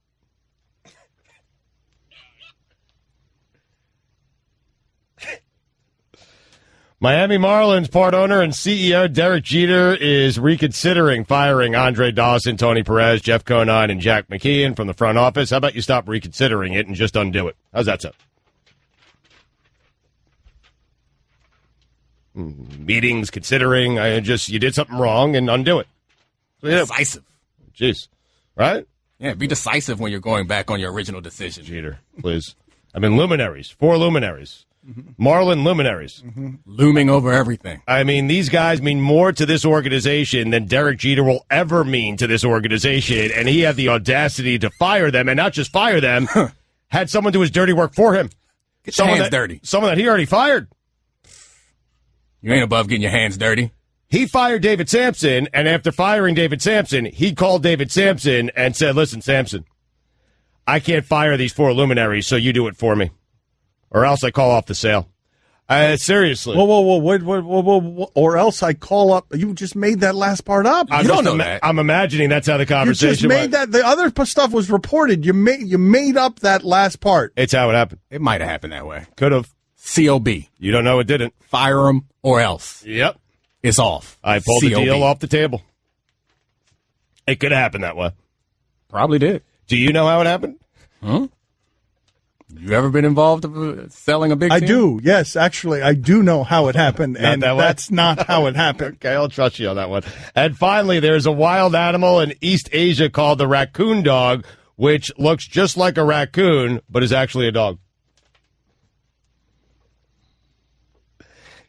Miami Marlins part owner and CEO Derek Jeter is reconsidering firing Andre Dawson, Tony Perez, Jeff Conine, and Jack McKeon from the front office. How about you stop reconsidering it and just undo it? How's that sound? Meetings, considering, you did something wrong and undo it. Decisive. Jeez. Right? Yeah, be decisive when you're going back on your original decision. Jeter, please. I mean, luminaries. 4 luminaries. Marlin luminaries. Looming over everything. I mean, these guys mean more to this organization than Derek Jeter will ever mean to this organization, and he had the audacity to fire them, and not just fire them, had someone do his dirty work for him. Get your hands dirty. Someone that he already fired. You ain't above getting your hands dirty. He fired David Sampson, and after firing David Sampson, he called David Sampson and said, listen, Sampson, I can't fire these 4 luminaries, so you do it for me. Or else I call off the sale. Seriously. Whoa. Or else I call up. You just made that last part up. You don't know that. I'm imagining that's how the conversation You just made that. The other stuff was reported. You made up that last part. It's how it happened. It might have happened that way. Could have. C.O.B. You don't know it didn't. Fire them or else. Yep. It's off. I pulled the deal off the table. It could have happened that way. Probably did. Do you know how it happened? Huh? You ever been involved in selling a big team? I do, yes. Actually, I do know how it happened, and that's not how it happened. Okay, I'll trust you on that one. And finally, there's a wild animal in East Asia called the raccoon dog, which looks just like a raccoon, but is actually a dog.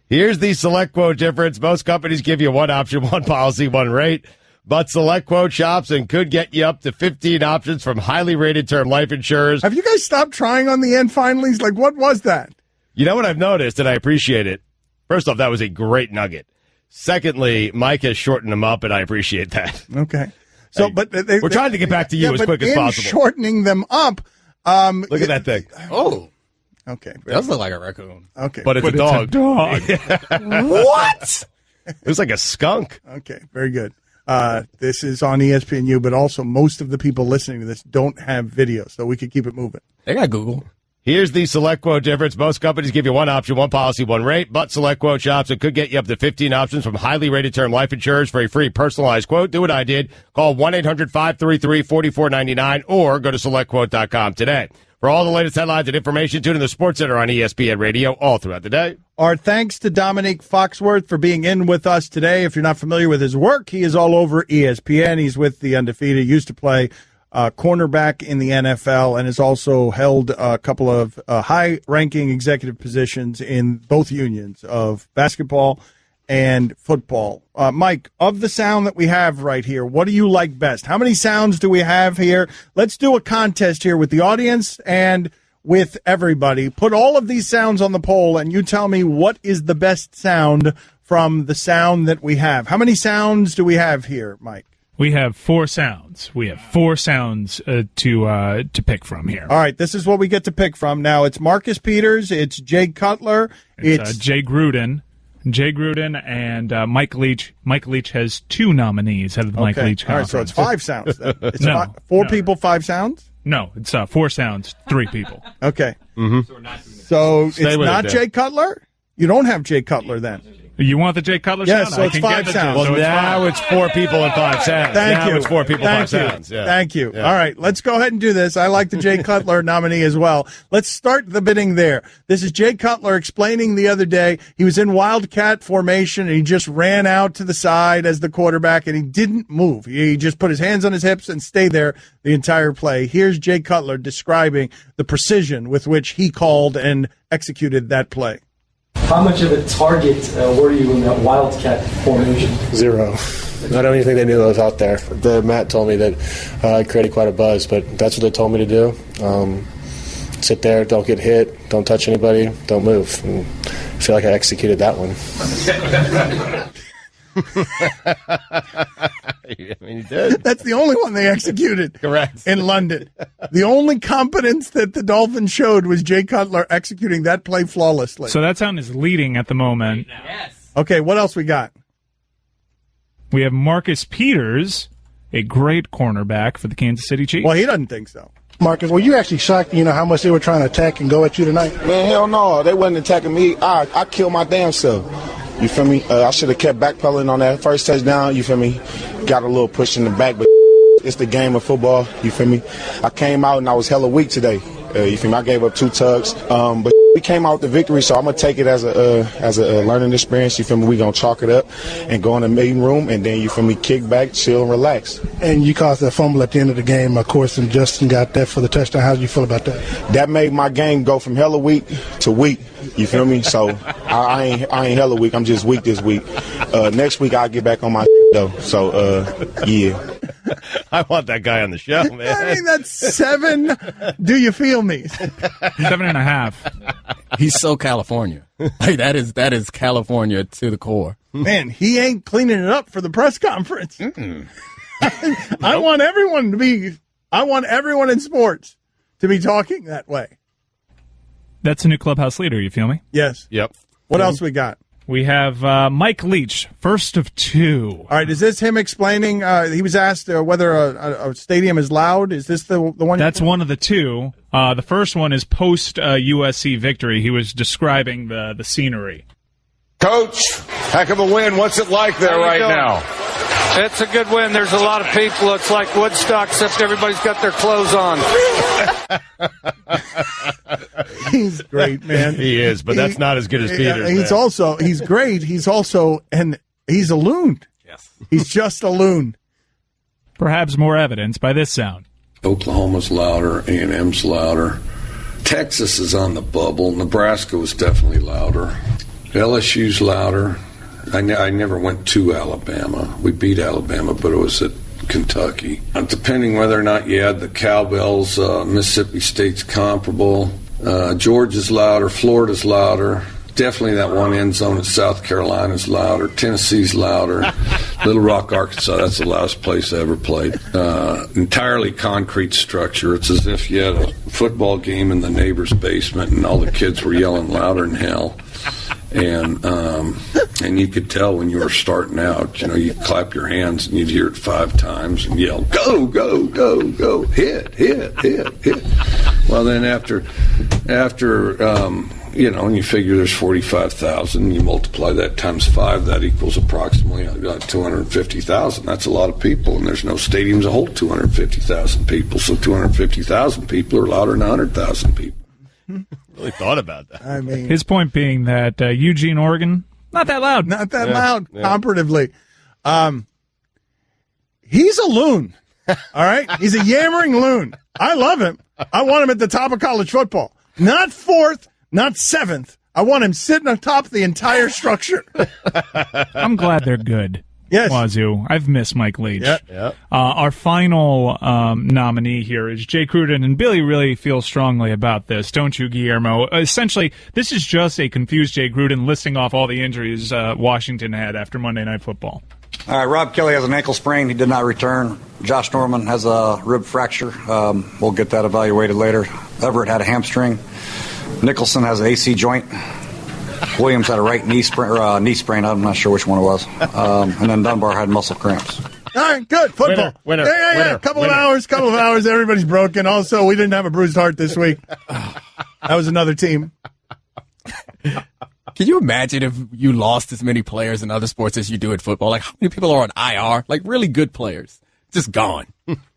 Here's the select quote difference. Most companies give you one option, one policy, one rate. But select quote shops and could get you up to 15 options from highly rated term life insurers. Have you guys stopped trying on the end finallys? Like, what was that? You know what I've noticed, and I appreciate it? First off, that was a great nugget. Secondly, Mike has shortened them up, and I appreciate that. Okay. So, but we're trying to get back to you as quick as possible. Shortening them up. Look at that thing. Oh. Okay. It does look like a raccoon. Okay. But it's a dog. What? It was like a skunk. Okay. Very good. This is on ESPNU, but also most of the people listening to this don't have video, so we could keep it moving. They got Google. Here's the select quote difference. Most companies give you one option, one policy, one rate, but select quote shops, it could get you up to 15 options from highly rated term life insurers for a free personalized quote. Do what I did. Call 1-800-533-4499 or go to selectquote.com today. For all the latest headlines and information, tune in the Sports Center on ESPN Radio all throughout the day. Our thanks to Domonique Foxworth for being in with us today. If you're not familiar with his work, he is all over ESPN. He's with the Undefeated, used to play cornerback in the NFL, and has also held a couple of high-ranking executive positions in both unions of basketball and football. Mike, of the sound that we have right here, what do you like best? How many sounds do we have here? Let's do a contest here with the audience and with everybody. Put all of these sounds on the poll, and you tell me what is the best sound from the sound that we have. How many sounds do we have here, Mike? We have 4 sounds. We have 4 sounds to pick from here. All right, this is what we get to pick from. Now, it's Marcus Peters, it's Jay Cutler, it's Jay Gruden. Jay Gruden and Mike Leach. Mike Leach has 2 nominees out of the Mike Leach conference. All right, so it's 5 sounds. Then. It's no, 4 people, 5 sounds? No, it's 4 sounds, 3 people. Okay. Mm-hmm. So it's not Jay Cutler? You don't have Jay Cutler then. You want the Jay Cutler sound? Yes, so it's 5 sounds. Well, now it's 4 people and 5 sounds. Thank you. It's 4 people and 5 sounds. Yeah. Thank you. Yeah. All right, let's go ahead and do this. I like the Jay Cutler nominee as well. Let's start the bidding there. This is Jay Cutler explaining the other day. He was in Wildcat formation, and he just ran out to the side as the quarterback, and he didn't move. He just put his hands on his hips and stayed there the entire play. Here's Jay Cutler describing the precision with which he called and executed that play. How much of a target were you in that Wildcat formation? 0. I don't even think they knew I was out there. Matt told me that I created quite a buzz, but that's what they told me to do. Sit there, don't get hit, don't touch anybody, don't move. And I feel like I executed that one. I mean, you did. That's the only one they executed. Correct. In London. The only competence that the Dolphins showed was Jay Cutler executing that play flawlessly. So that sound is leading at the moment. Yes. Okay, what else we got? We have Marcus Peters, a great cornerback for the Kansas City Chiefs. Well, he doesn't think so. Marcus, were you actually shocked, how much they were trying to attack and go at you tonight? Man, hell no. They wasn't attacking me. I killed my damn self. You feel me? I should have kept backpedaling on that first touchdown. You feel me? Got a little push in the back, but it's the game of football. You feel me? I came out and I was hella weak today. You feel me? I gave up 2 tugs, but we came out with the victory, so I'm gonna take it as a learning experience. You feel me? We gonna chalk it up and go in the meeting room, and then you feel me? Kick back, chill, and relax. And you caused that fumble at the end of the game, of course, and Justin got that for the touchdown. How did you feel about that? That made my game go from hella weak to weak. You feel me? So I ain't hella weak. I'm just weak this week. Next week I'll get back on my though. So yeah. I want that guy on the show, man. I mean, that's 7. Do you feel me? 7.5. He's so California. Like that is California to the core. Man, he ain't cleaning it up for the press conference. I want everyone in sports to be talking that way. That's a new clubhouse leader, you feel me? Yes. Yep. What else we got? We have Mike Leach, first of two. All right, is this him explaining? He was asked whether a stadium is loud. Is this the one? That's one of the two. The first one is post USC victory. He was describing the scenery. Coach, heck of a win. What's it like there right now? It's a good win. There's a lot of people. It's like Woodstock, except everybody's got their clothes on. He's great, man. He is, but that's not as good as Peter's. He's great. He's a loon. Yes. He's just a loon. Perhaps more evidence by this sound. Oklahoma's louder, A&M's louder. Texas is on the bubble. Nebraska was definitely louder. LSU's louder. I never went to Alabama. We beat Alabama, but it was at Kentucky. Depending whether or not you had the cowbells, Mississippi State's comparable. Georgia's louder. Florida's louder. Definitely that one end zone at South Carolina's louder. Tennessee's louder. Little Rock, Arkansas, that's the loudest place I ever played. Entirely concrete structure. It's as if you had a football game in the neighbor's basement and all the kids were yelling louder than hell. And you could tell when you were starting out, you'd clap your hands and you'd hear it 5 times and yell, go, go, go, go, hit, hit, hit, hit. Well, then after and you figure there's 45,000, you multiply that times 5, that equals approximately 250,000. That's a lot of people, and there's no stadiums that hold 250,000 people, so 250,000 people are louder than 100,000 people. Really thought about that. I mean, his point being that Eugene, Oregon, not that loud. Not that loud, comparatively. He's a loon, all right? He's a yammering loon. I love him. I want him at the top of college football. Not 4th, not 7th. I want him sitting on top of the entire structure. I'm glad they're good. Yes. Wazoo. I've missed Mike Leach. Yep. Our final nominee here is Jay Cruden, and Billy really feels strongly about this, don't you, Guillermo? Essentially, this is just a confused Jay Cruden listing off all the injuries Washington had after Monday Night Football. All right, Rob Kelly has an ankle sprain. He did not return. Josh Norman has a rib fracture. We'll get that evaluated later. Everett had a hamstring. Nicholson has an AC joint. Williams had a right knee sprain. I'm not sure which one it was. And then Dunbar had muscle cramps. All right, good. Football. Winner. Yeah. Couple of hours. Everybody's broken. Also, we didn't have a bruised heart this week. That was another team. Can you imagine if you lost as many players in other sports as you do in football? Like, how many people are on IR? Like, really good players. Just gone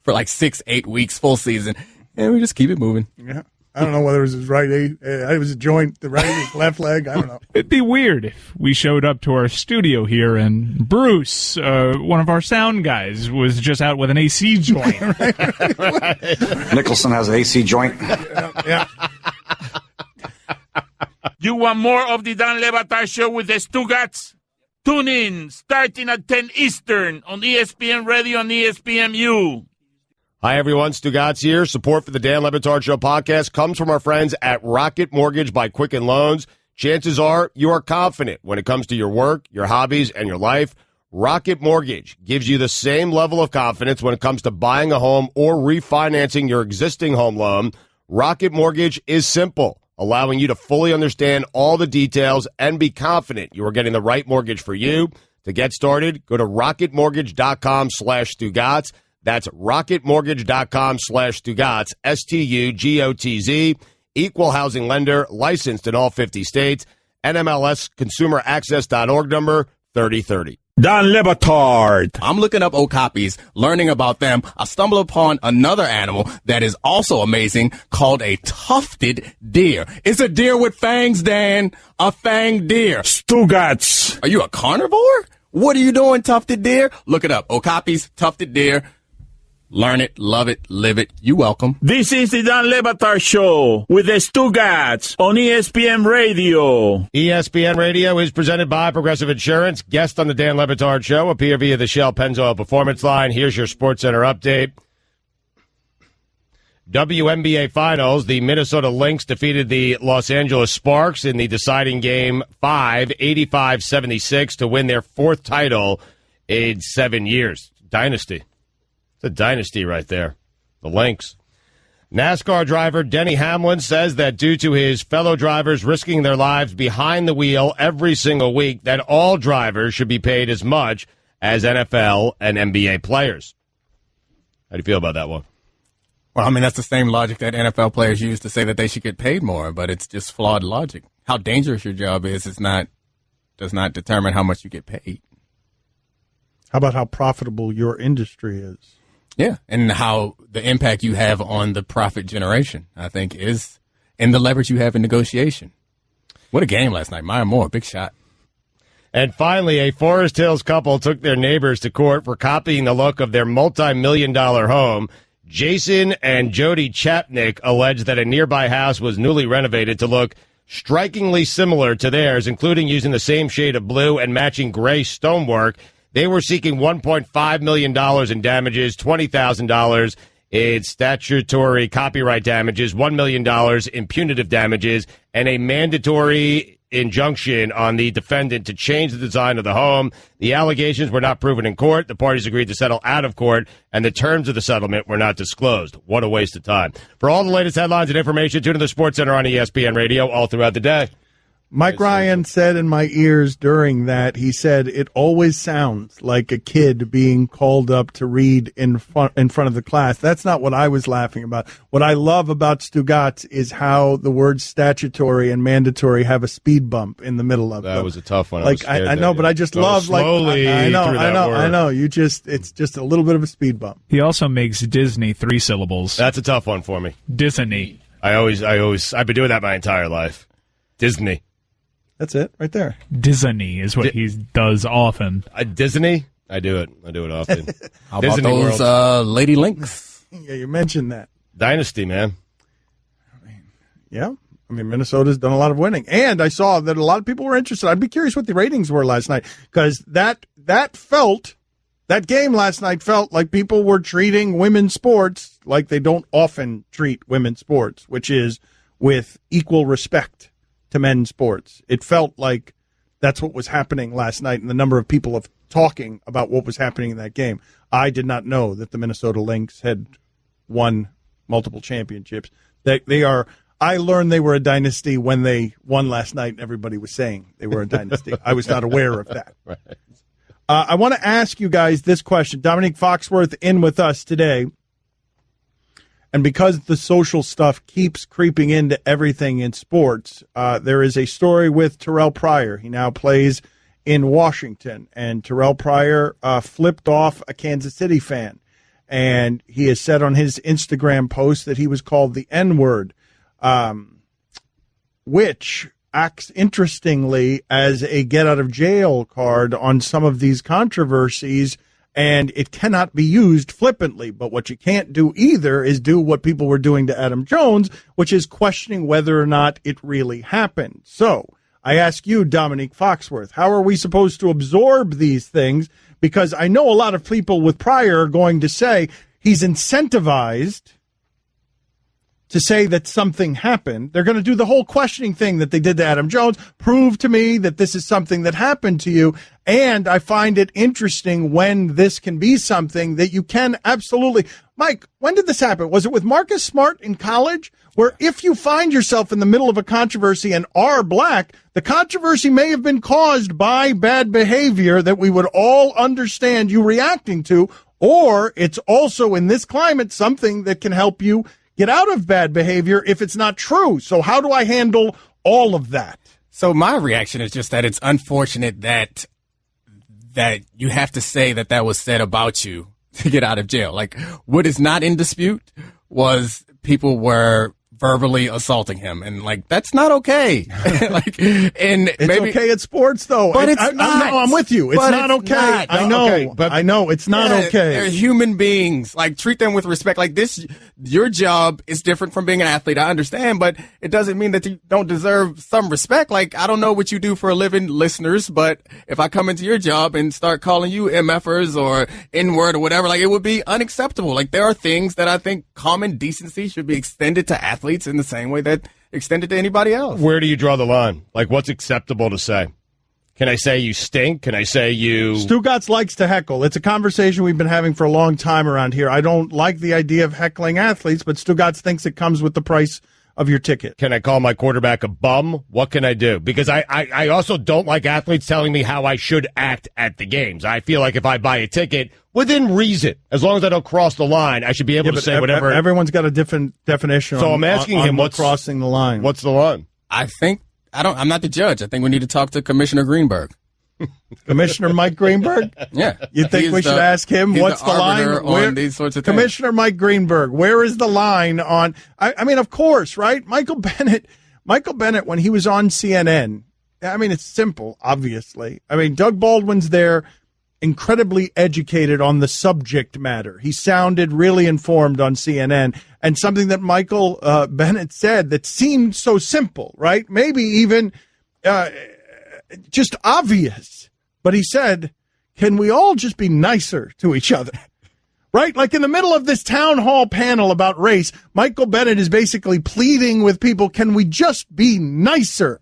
for like 6-8 weeks, full season. And we just keep it moving. Yeah. I don't know whether it was his right leg, it was a joint, the right, his left leg. I don't know. It'd be weird if we showed up to our studio here and Bruce, one of our sound guys, was just out with an AC joint. right. Nicholson has an AC joint. Yeah. You want more of the Dan Le Batard Show with the Stugotz? Tune in starting at 10 Eastern on ESPN Radio and ESPNU. Hi, everyone. Stugotz here. Support for the Dan Le Batard Show podcast comes from our friends at Rocket Mortgage by Quicken Loans. Chances are you are confident when it comes to your work, your hobbies, and your life. Rocket Mortgage gives you the same level of confidence when it comes to buying a home or refinancing your existing home loan. Rocket Mortgage is simple, allowing you to fully understand all the details and be confident you are getting the right mortgage for you. To get started, go to rocketmortgage.com/Stugotz. That's rocketmortgage.com/Stugotz, Stugotz, equal housing lender, licensed in all 50 states, NMLS consumeraccess.org number 3030. Dan Le Batard. I'm looking up okapis, learning about them. I stumble upon another animal that is also amazing called a tufted deer. It's a deer with fangs, Dan. A fanged deer. Stugotz. Are you a carnivore? What are you doing, tufted deer? Look it up. Okapis, tufted deer. Learn it, love it, live it. You welcome. This is the Dan Le Batard Show with the Stugotz on ESPN Radio. ESPN Radio is presented by Progressive Insurance. Guest on the Dan Le Batard Show appear via the Shell Pennzoil Performance Line. Here's your SportsCenter update. WNBA Finals, the Minnesota Lynx defeated the Los Angeles Sparks in the deciding game 5, 85-76 to win their 4th title in 7 years. Dynasty. It's a dynasty right there. The Lynx. NASCAR driver Denny Hamlin says that due to his fellow drivers risking their lives behind the wheel every single week, that all drivers should be paid as much as NFL and NBA players. How do you feel about that one? Well, I mean, that's the same logic that NFL players use to say that they should get paid more, but it's just flawed logic. How dangerous your job does not determine how much you get paid. How about how profitable your industry is? Yeah, and how the impact you have on the profit generation, I think, is and the leverage you have in negotiation. What a game last night. Maya Moore, big shot. And finally, a Forest Hills couple took their neighbors to court for copying the look of their multi-million-dollar home. Jason and Jody Chapnick alleged that a nearby house was newly renovated to look strikingly similar to theirs, including using the same shade of blue and matching gray stonework. They were seeking $1.5 million in damages, $20,000 in statutory copyright damages, $1 million in punitive damages, and a mandatory injunction on the defendant to change the design of the home. The allegations were not proven in court. The parties agreed to settle out of court, and the terms of the settlement were not disclosed. What a waste of time. For all the latest headlines and information, tune to the Sports Center on ESPN Radio all throughout the day. Mike Ryan said in my ears during that, he said, it always sounds like a kid being called up to read in front of the class. That's not what I was laughing about. What I love about Stugotz is how the words statutory and mandatory have a speed bump in the middle of them. That was a tough one. Like I know, but I just love slowly I know. It's just a little bit of a speed bump. He also makes Disney 3 syllables. That's a tough one for me. Disney. I've been doing that my entire life. Disney. That's it, right there. Disney is what he does often. Disney? I do it often. How about those Lady Lynx? Yeah, you mentioned that. Dynasty, man. Yeah. I mean, Minnesota's done a lot of winning. And I saw that a lot of people were interested. I'd be curious what the ratings were last night, because that game last night felt like people were treating women's sports like they don't often treat women's sports, which is with equal respect to men's sports. It felt like that's what was happening last night, and the number of people of talking about what was happening in that game. I did not know that the Minnesota Lynx had won multiple championships. I learned they were a dynasty when they won last night, and everybody was saying they were a dynasty. I was not aware of that. Right. I want to ask you guys this question. Domonique Foxworth in with us today. And because the social stuff keeps creeping into everything in sports, there is a story with Terrell Pryor. He now plays in Washington, and Terrell Pryor flipped off a Kansas City fan. And he has said on his Instagram post that he was called the N-word, which acts interestingly as a get-out-of-jail card on some of these controversies, and it cannot be used flippantly. But what you can't do either is do what people were doing to Adam Jones, which is questioning whether or not it really happened. So I ask you, Domonique Foxworth, how are we supposed to absorb these things? Because I know a lot of people with Pryor are going to say he's incentivized to say that something happened. They're going to do the whole questioning thing that they did to Adam Jones. Prove to me that this is something that happened to you. And I find it interesting when this can be something that you can absolutely. Mike, when did this happen? Was it with Marcus Smart in college? Where if you find yourself in the middle of a controversy and are black, the controversy may have been caused by bad behavior that we would all understand you reacting to, or it's also in this climate something that can help you get out of bad behavior if it's not true. So how do I handle all of that? So my reaction is just that it's unfortunate that you have to say that was said about you to get out of jail. Like, what is not in dispute was people were verbally assaulting him, and like that's not okay. Like, and it's maybe okay at sports though. But it's not. No, I'm with you. It's not okay. Not. I know. Okay, but I know it's not okay. They're human beings. Like, treat them with respect. Like this, your job is different from being an athlete. I understand, but it doesn't mean that you don't deserve some respect. Like, I don't know what you do for a living, listeners, but if I come into your job and start calling you MFers or N-word or whatever, like it would be unacceptable. Like, there are things that I think common decency should be extended to athletes in the same way that extended to anybody else. Where do you draw the line? Like, what's acceptable to say? Can I say you stink? Can I say you... Stugotz likes to heckle. It's a conversation we've been having for a long time around here. I don't like the idea of heckling athletes, but Stugotz thinks it comes with the price of your ticket. Can I call my quarterback a bum? What can I do? Because I also don't like athletes telling me how I should act at the games. I feel like if I buy a ticket, within reason, as long as I don't cross the line, I should be able to say whatever. Everyone's got a different definition. So I'm asking him, what's crossing the line? What's the line? I'm not the judge. I think we need to talk to Commissioner Greenberg. Commissioner Mike Greenberg? Yeah. You think we should ask him what's the line? On these sorts of things. Commissioner Mike Greenberg, where is the line on... I mean, of course, right? Michael Bennett, when he was on CNN, I mean, it's simple, obviously. I mean, Doug Baldwin's there, incredibly educated on the subject matter. He sounded really informed on CNN. And something that Michael Bennett said that seemed so simple, right? Maybe even just obvious. But he said, can we all just be nicer to each other? Right? Like in the middle of this town hall panel about race, Michael Bennett is basically pleading with people, can we just be nicer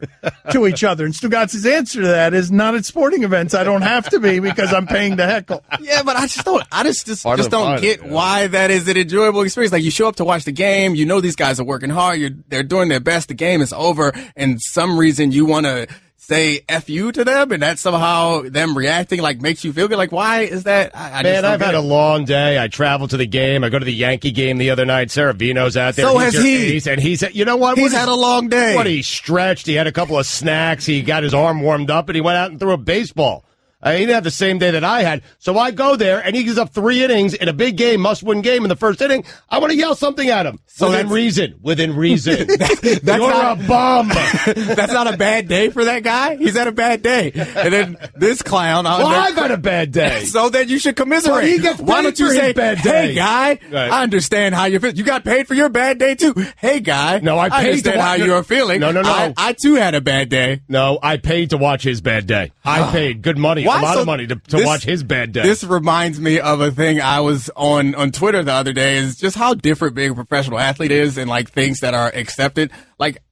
to each other? And Stugotz's answer to that is, not at sporting events. I don't have to be because I'm paying to heckle. Yeah, but I just don't get why that is an enjoyable experience. Like, you show up to watch the game, you know these guys are working hard, they're doing their best, the game is over, and some reason you want to say F you to them, and that's somehow them reacting like makes you feel good. Like, why is that? Man, I've had a long day. I traveled to the game. I go to the Yankee game the other night. Saravino's out there. So has he. And he's, you know what? He's had a long day. What, he stretched. He had a couple of snacks. He got his arm warmed up, and he went out and threw a baseball. He didn't have the same day that I had. So I go there, and he gives up 3 innings in a big game, must-win game in the first inning. I want to yell something at him. Within reason. That's You're a bum. That's not a bad day for that guy? He's had a bad day. And then this clown... I've had a bad day. So then you should commiserate. Well, he gets paid Why don't you for say, his bad day. Hey, guy, right. I understand how you feel. You got paid for your bad day, too. Hey, guy, no, I understand how you're feeling. No. I, too, had a bad day. No, I paid to watch his bad day. I paid good money, a lot of money to watch his bad day. This reminds me of a thing I was on Twitter the other day, is just how different being a professional athlete is, and like things that are accepted. Like,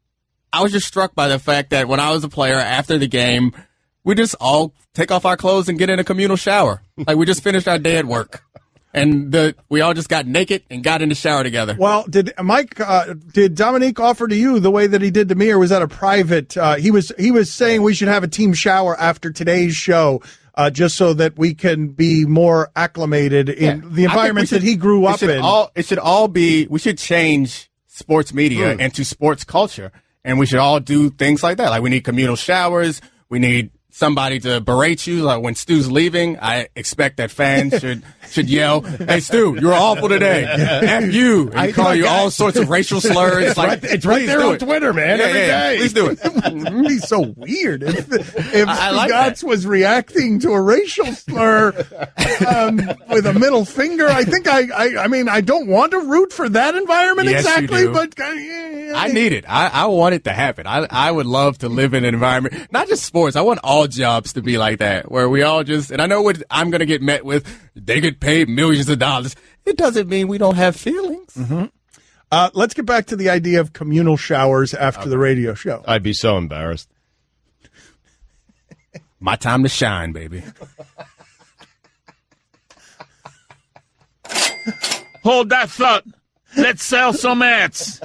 I was just struck by the fact that when I was a player, after the game, we just all take off our clothes and get in a communal shower. Like, we just finished our day at work. And we all just got naked and got in the shower together. Well, did Domonique offer to you the way that he did to me, or was that a private? He was saying we should have a team shower after today's show, just so that we can be more acclimated in the environment that he grew up in. We should change sports media into sports culture, and we should all do things like that. Like, we need communal showers. We need somebody to berate you. Like, when Stu's leaving, I expect that fans should yell, "Hey, Stu, you're awful today. F you." And call you all sorts of racial slurs. It's right there on Twitter, man. Every day. Please do it. It would be so weird if Stugotz was reacting to a racial slur with a middle finger. I think I mean, I don't want to root for that environment exactly, but I need it. I want it to happen. I would love to live in an environment, not just sports. I want all jobs to be like that, where we all just, and I know what I'm going to get met with, they get paid millions of dollars. It doesn't mean we don't have feelings. Mm-hmm. Let's get back to the idea of communal showers after the radio show. I'd be so embarrassed. My time to shine, baby. Hold that thought. Let's sell some ads.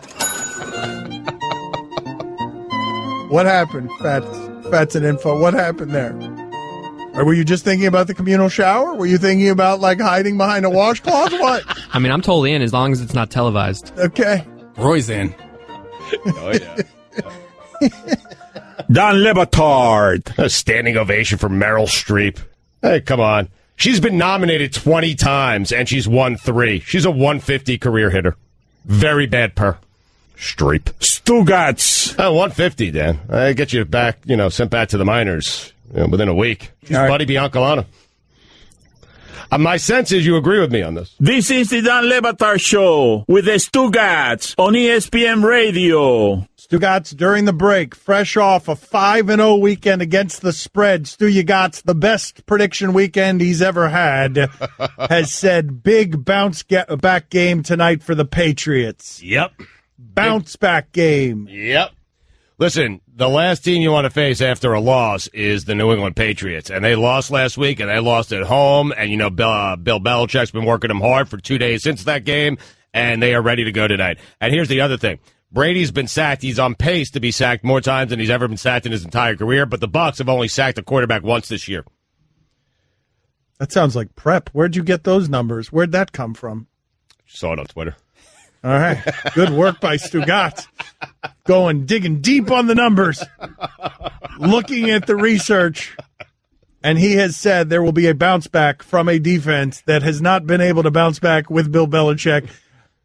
What happened, Fats and Info? What happened there? Or were you just thinking about the communal shower? Were you thinking about, like, hiding behind a washcloth? What? I mean, I'm totally in as long as it's not televised. Okay. Roy's in. Oh, yeah. Don Batard. A standing ovation for Meryl Streep. Hey, come on. She's been nominated 20 times, and she's won 3. She's a 150 career hitter. Very bad per. Streep. Stugotz. 150, Dan. I get you back, sent back to the minors within a week. She's Buddy Biancalana. My sense is you agree with me on this. This is the Don Batard Show with the Stugotz on ESPN Radio. Stugotz, during the break, fresh off a 5-0 weekend against the spread, Stugotz, the best prediction weekend he's ever had, has said big bounce-back game tonight for the Patriots. Yep. Bounce-back game. Yep. Listen, the last team you want to face after a loss is the New England Patriots, and they lost last week, and they lost at home, and, you know, Bill Belichick's been working them hard for 2 days since that game, and they are ready to go tonight. And here's the other thing. Brady's been sacked. He's on pace to be sacked more times than he's ever been sacked in his entire career, but the Bucs have only sacked a quarterback once this year. That sounds like prep. Where'd you get those numbers? Where'd that come from? Saw it on Twitter. All right. Good work by Stugotz. Digging deep on the numbers, looking at the research, and he has said there will be a bounce back from a defense that has not been able to bounce back with Bill Belichick.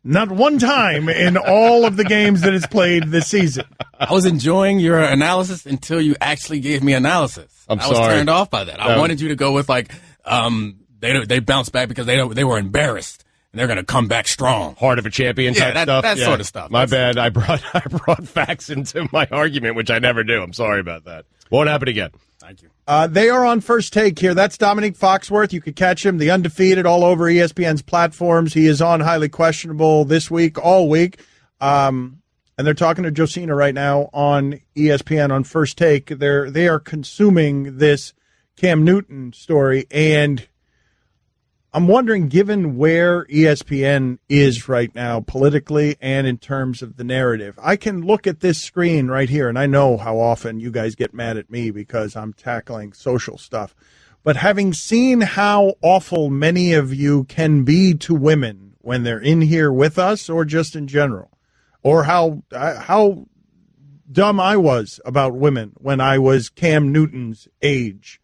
Not one time in all of the games that it's played this season. I was enjoying your analysis until you actually gave me analysis. I was turned off by that. I wanted you to go with they bounced back because they were embarrassed. And they're going to come back strong. Heart of a champion type stuff. That sort of stuff. My bad. I brought facts into my argument, which I never do. I'm sorry about that. Won't happen again. Thank you. They are on First Take here. That's Domonique Foxworth. You could catch him, the undefeated, all over ESPN's platforms. He is on Highly Questionable this week, all week. And they're talking to Josina right now on ESPN on First Take. They are consuming this Cam Newton story, and I'm wondering, given where ESPN is right now politically and in terms of the narrative, I can look at this screen right here, and I know how often you guys get mad at me because I'm tackling social stuff. But having seen how awful many of you can be to women when they're in here with us or just in general, or how dumb I was about women when I was Cam Newton's age,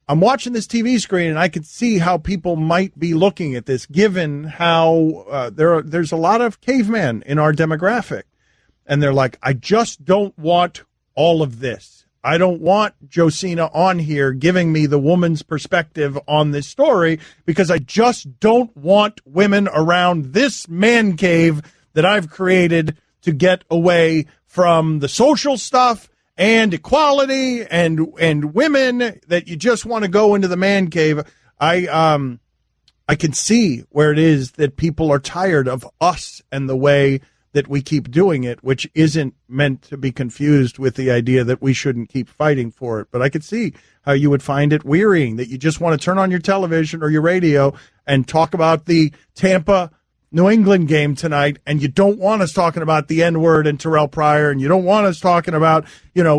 I'm watching this TV screen, and I could see how people might be looking at this, given how there's a lot of cavemen in our demographic. And they're like, I just don't want all of this. I don't want Josina on here giving me the woman's perspective on this story because I just don't want women around this man cave that I've created to get away from the social stuff and equality and women that you just want to go into the man cave. I can see where it is that people are tired of us and the way that we keep doing it, which isn't meant to be confused with the idea that we shouldn't keep fighting for it. But I could see how you would find it wearying that you just want to turn on your television or your radio and talk about the Tampa New England game tonight, and you don't want us talking about the N-word and Terrell Pryor, and you don't want us talking about,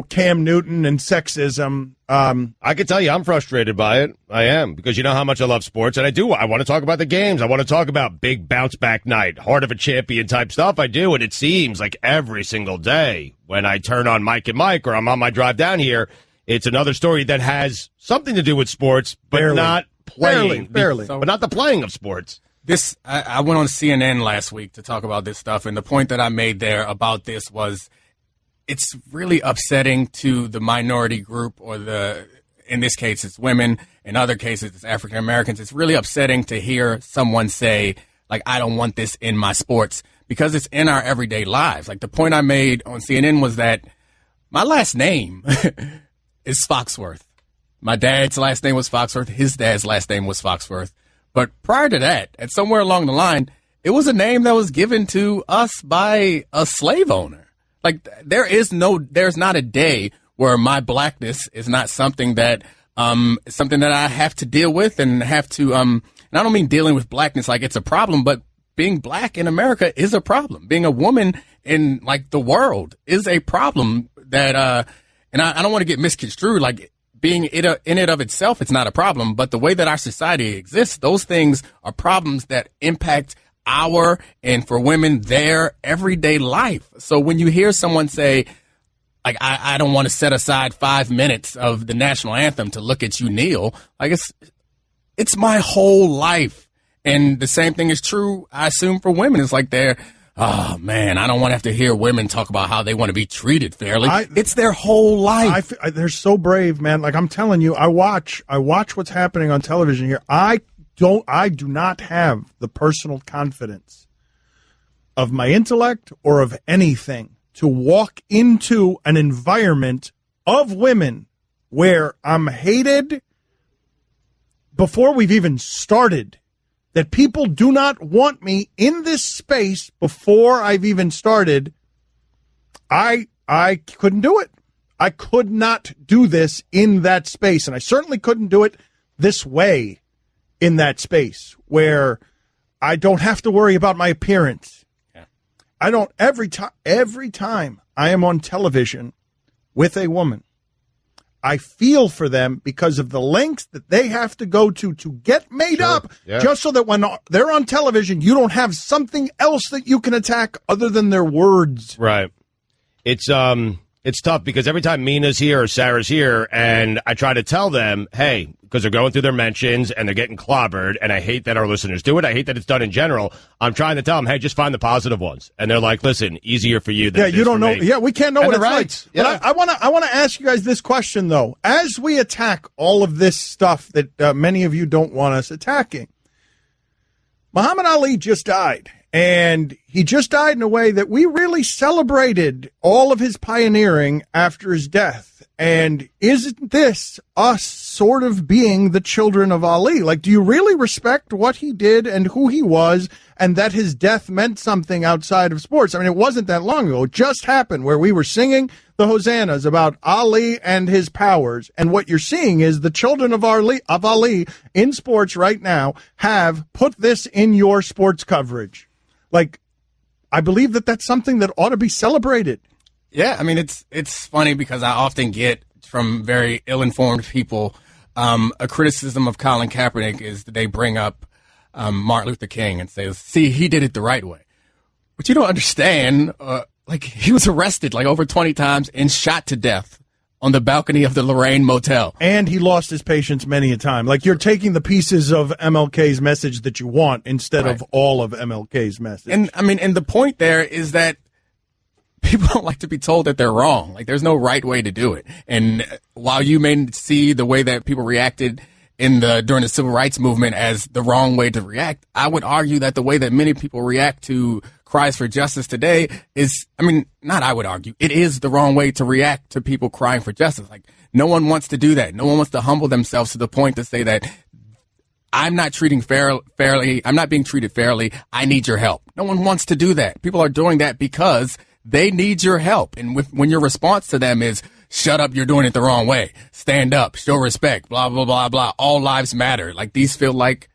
Cam Newton and sexism. I can tell you I'm frustrated by it. I am, because you know how much I love sports, and I do. I want to talk about the games. I want to talk about big bounce-back night, heart of a champion type stuff. I do, and it seems like every single day when I turn on Mike and Mike or I'm on my drive down here, it's another story that has something to do with sports, but not playing. Barely. But not the playing of sports. I went on CNN last week to talk about this stuff, and the point that I made there about this was it's really upsetting to the minority group, or in this case it's women, in other cases it's African Americans. It's really upsetting to hear someone say, like, I don't want this in my sports, because it's in our everyday lives. Like, the point I made on CNN was that my last name is Foxworth. My dad's last name was Foxworth. His dad's last name was Foxworth. But prior to that, and somewhere along the line, it was a name that was given to us by a slave owner. Like, there's not a day where my blackness is not something that I have to deal with and have to, and I don't mean dealing with blackness like it's a problem, but being black in America is a problem. Being a woman in, like, the world is a problem that, and I don't want to get misconstrued, like, being in it of itself, it's not a problem, but the way that our society exists, those things are problems that impact our, and for women, their everyday life. So when you hear someone say, like, I don't want to set aside 5 minutes of the national anthem to look at you kneel, like, it's my whole life. And the same thing is true, I assume, for women. It's like oh, man, I don't want to have to hear women talk about how they want to be treated fairly. It's their whole life. They're so brave, man. Like, I'm telling you, I watch what's happening on television here. I do not have the personal confidence of my intellect or of anything to walk into an environment of women where I'm hated before we've even started. That people do not want me in this space before I've even started. I I couldn't do it. I could not do this in that space, and I certainly couldn't do it this way in that space where I don't have to worry about my appearance. Yeah. I don't every time I am on television with a woman, I feel for them because of the lengths that they have to go to get made up, just so that when they're on television, you don't have something else that you can attack other than their words. Right. It's tough because every time Mina's here or Sarah's here, and I try to tell them, hey, because they're going through their mentions and they're getting clobbered, and I hate that our listeners do it. I hate that it's done in general. I'm trying to tell them, hey, just find the positive ones. And they're like, listen, easier for you than it is you don't for know. me. Yeah, we can't know And what it's they're like. right. Yeah. But I want to ask you guys this question, though. As we attack all of this stuff that many of you don't want us attacking, Muhammad Ali just died. And he just died in a way that we really celebrated all of his pioneering after his death. And isn't this us sort of being the children of Ali? Like, do you really respect what he did and who he was, and that his death meant something outside of sports? I mean, it wasn't that long ago. It just happened where we were singing the hosannas about Ali and his powers. And what you're seeing is the children of Ali in sports right now have put this in your sports coverage. Like, I believe that that's something that ought to be celebrated. Yeah, I mean, it's funny because I often get from very ill-informed people a criticism of Colin Kaepernick is that they bring up Martin Luther King and say, see, he did it the right way. But you don't understand, he was arrested like over 20 times and shot to death on the balcony of the Lorraine Motel. And he lost his patience many a time. Like, you're taking the pieces of MLK's message that you want instead of all of MLK's message. And I mean, and the point there is that people don't like to be told that they're wrong. Like, there's no right way to do it. And while you may see the way that people reacted during the civil rights movement as the wrong way to react, I would argue that the way that many people react to cries for justice today is, I mean, not I would argue, it is the wrong way to react to people crying for justice. Like, no one wants to do that. No one wants to humble themselves to the point to say that I'm not treating fairly. I'm not being treated fairly. I need your help. No one wants to do that. People are doing that because they need your help. And when your response to them is, shut up, you're doing it the wrong way. Stand up, show respect, blah, blah, blah, blah. All lives matter. Like, these feel like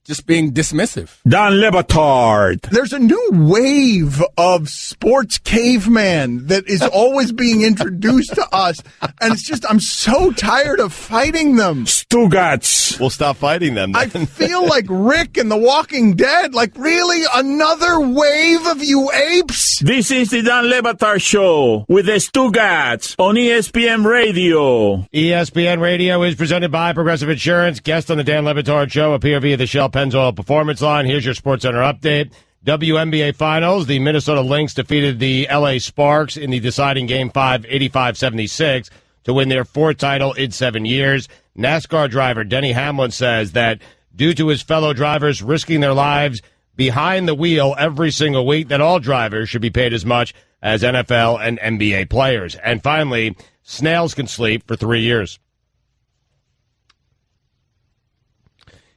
just being dismissive. Don Batard. There's a new wave of sports caveman that is always being introduced to us. And it's just, I'm so tired of fighting them. Stugotz. We'll stop fighting them then. I feel like Rick in The Walking Dead. Like, really? Another wave of you apes? This is the Don Batard Show with the Stugotz on ESPN Radio. ESPN Radio is presented by Progressive Insurance. Guests on the Dan Le Batard Show appear via the Shell Pennzoil Performance Line. Here's your SportsCenter update. WNBA Finals. The Minnesota Lynx defeated the LA Sparks in the deciding Game 5, 85-76, to win their fourth title in 7 years. NASCAR driver Denny Hamlin says that due to his fellow drivers risking their lives behind the wheel every single week, that all drivers should be paid as much as NFL and NBA players. And finally, snails can sleep for 3 years.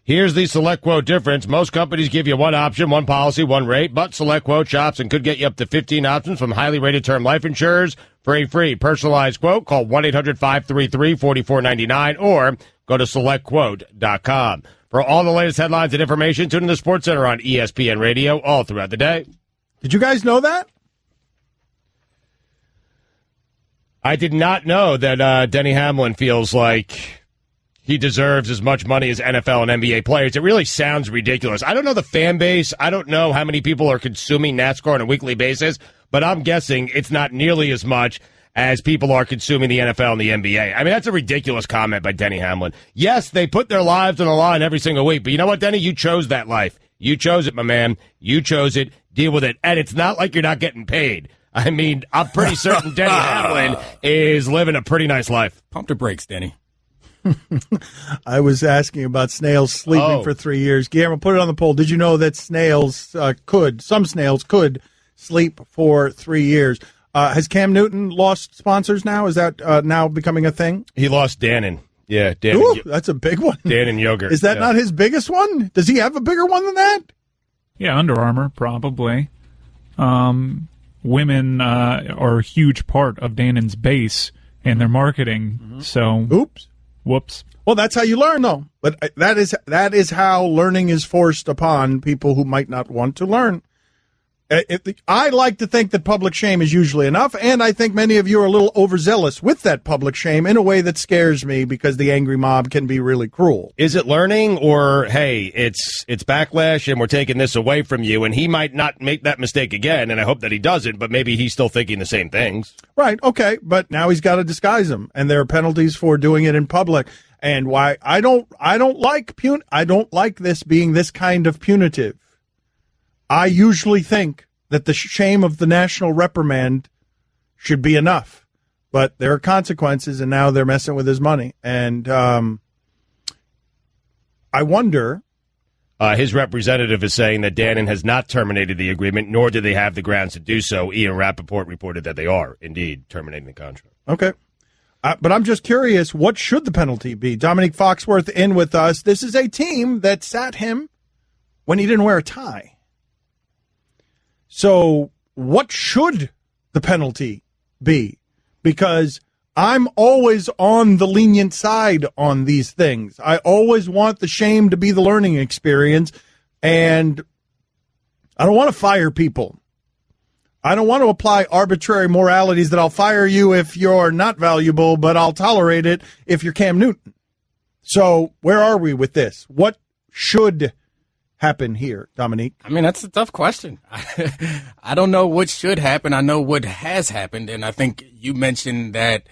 Here's the SelectQuote difference. Most companies give you one option, one policy, one rate, but SelectQuote shops and could get you up to 15 options from highly rated term life insurers for a free personalized quote. Call 1-800-533-4499 or go to SelectQuote.com. For all the latest headlines and information, tune in to SportsCenter on ESPN Radio all throughout the day. Did you guys know that? I did not know that Denny Hamlin feels like he deserves as much money as NFL and NBA players. It really sounds ridiculous. I don't know the fan base. I don't know how many people are consuming NASCAR on a weekly basis, but I'm guessing it's not nearly as much as people are consuming the NFL and the NBA. I mean, that's a ridiculous comment by Denny Hamlin. Yes, they put their lives on the line every single week, but you know what, Denny? You chose that life. You chose it, my man. You chose it. Deal with it. And it's not like you're not getting paid. I mean, I'm pretty certain Denny Hamlin is living a pretty nice life. Pump the brakes, Denny. I was asking about snails sleeping for 3 years. Guillermo, put it on the poll. Did you know that some snails could sleep for 3 years? Has Cam Newton lost sponsors now? Is that now becoming a thing? He lost Dannon. Yeah, Dannon. Ooh, that's a big one. Dannon yogurt. Is that not his biggest one? Does he have a bigger one than that? Yeah, Under Armour, probably. women are a huge part of Dannon's base and their marketing. So, whoops. Well, that's how you learn, though. But that is how learning is forced upon people who might not want to learn. I like to think that public shame is usually enough, and I think many of you are a little overzealous with that public shame in a way that scares me because the angry mob can be really cruel. Is it learning, or, hey, it's backlash and we're taking this away from you, and he might not make that mistake again, and I hope that he doesn't, but maybe he's still thinking the same things. Right, okay, but now he's got to disguise them, and there are penalties for doing it in public. And why I don't like this being this kind of punitive. I usually think that the shame of the national reprimand should be enough, but there are consequences, and now they're messing with his money. And I wonder. His representative is saying that Dannon has not terminated the agreement, nor do they have the grounds to do so. Ian Rappaport reported that they are indeed terminating the contract. Okay. But I'm just curious, what should the penalty be? Domonique Foxworth in with us. This is a team that sat him when he didn't wear a tie. So what should the penalty be? Because I'm always on the lenient side on these things. I always want the shame to be the learning experience, and I don't want to fire people. I don't want to apply arbitrary moralities that I'll fire you if you're not valuable, but I'll tolerate it if you're Cam Newton. So where are we with this? What should happen here, Domonique? I mean, that's a tough question. I don't know what should happen. I know what has happened, and I think you mentioned that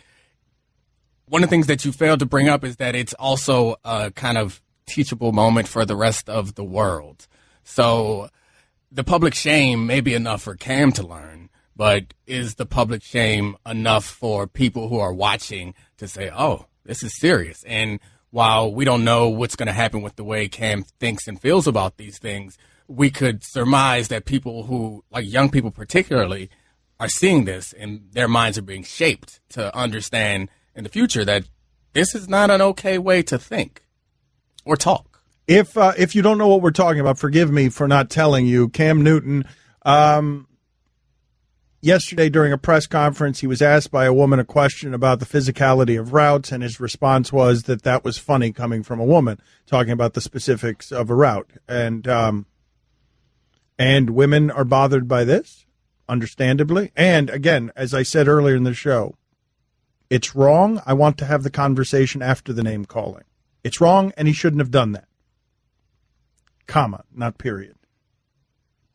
one of the things that you failed to bring up is that it's also a kind of teachable moment for the rest of the world. So the public shame may be enough for Cam to learn, but is the public shame enough for people who are watching to say, oh, this is serious? And while we don't know what's going to happen with the way Cam thinks and feels about these things, we could surmise that people who, like young people particularly, are seeing this and their minds are being shaped to understand in the future that this is not an okay way to think or talk. If you don't know what we're talking about, forgive me for not telling you. Cam Newton, yesterday during a press conference, he was asked by a woman a question about the physicality of routes, and his response was that was funny coming from a woman, talking about the specifics of a route. And women are bothered by this, understandably. And again, as I said earlier in the show, it's wrong. I want to have the conversation after the name calling. It's wrong, and he shouldn't have done that. Comma, not period.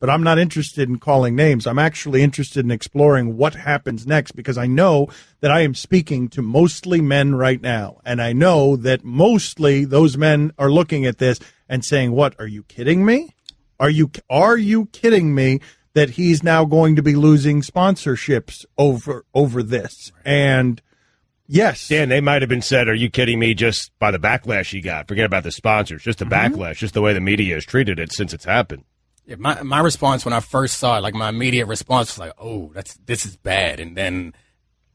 But I'm not interested in calling names. I'm actually interested in exploring what happens next, because I know that I am speaking to mostly men right now. And I know that mostly those men are looking at this and saying, what, are you kidding me? Are you kidding me that he's now going to be losing sponsorships over this? And yes. Dan, they might have been said, are you kidding me, just by the backlash he got? Forget about the sponsors, just the backlash, just the way the media has treated it since it's happened. Yeah, my response when I first saw it, like my immediate response was like, oh, this is bad. And then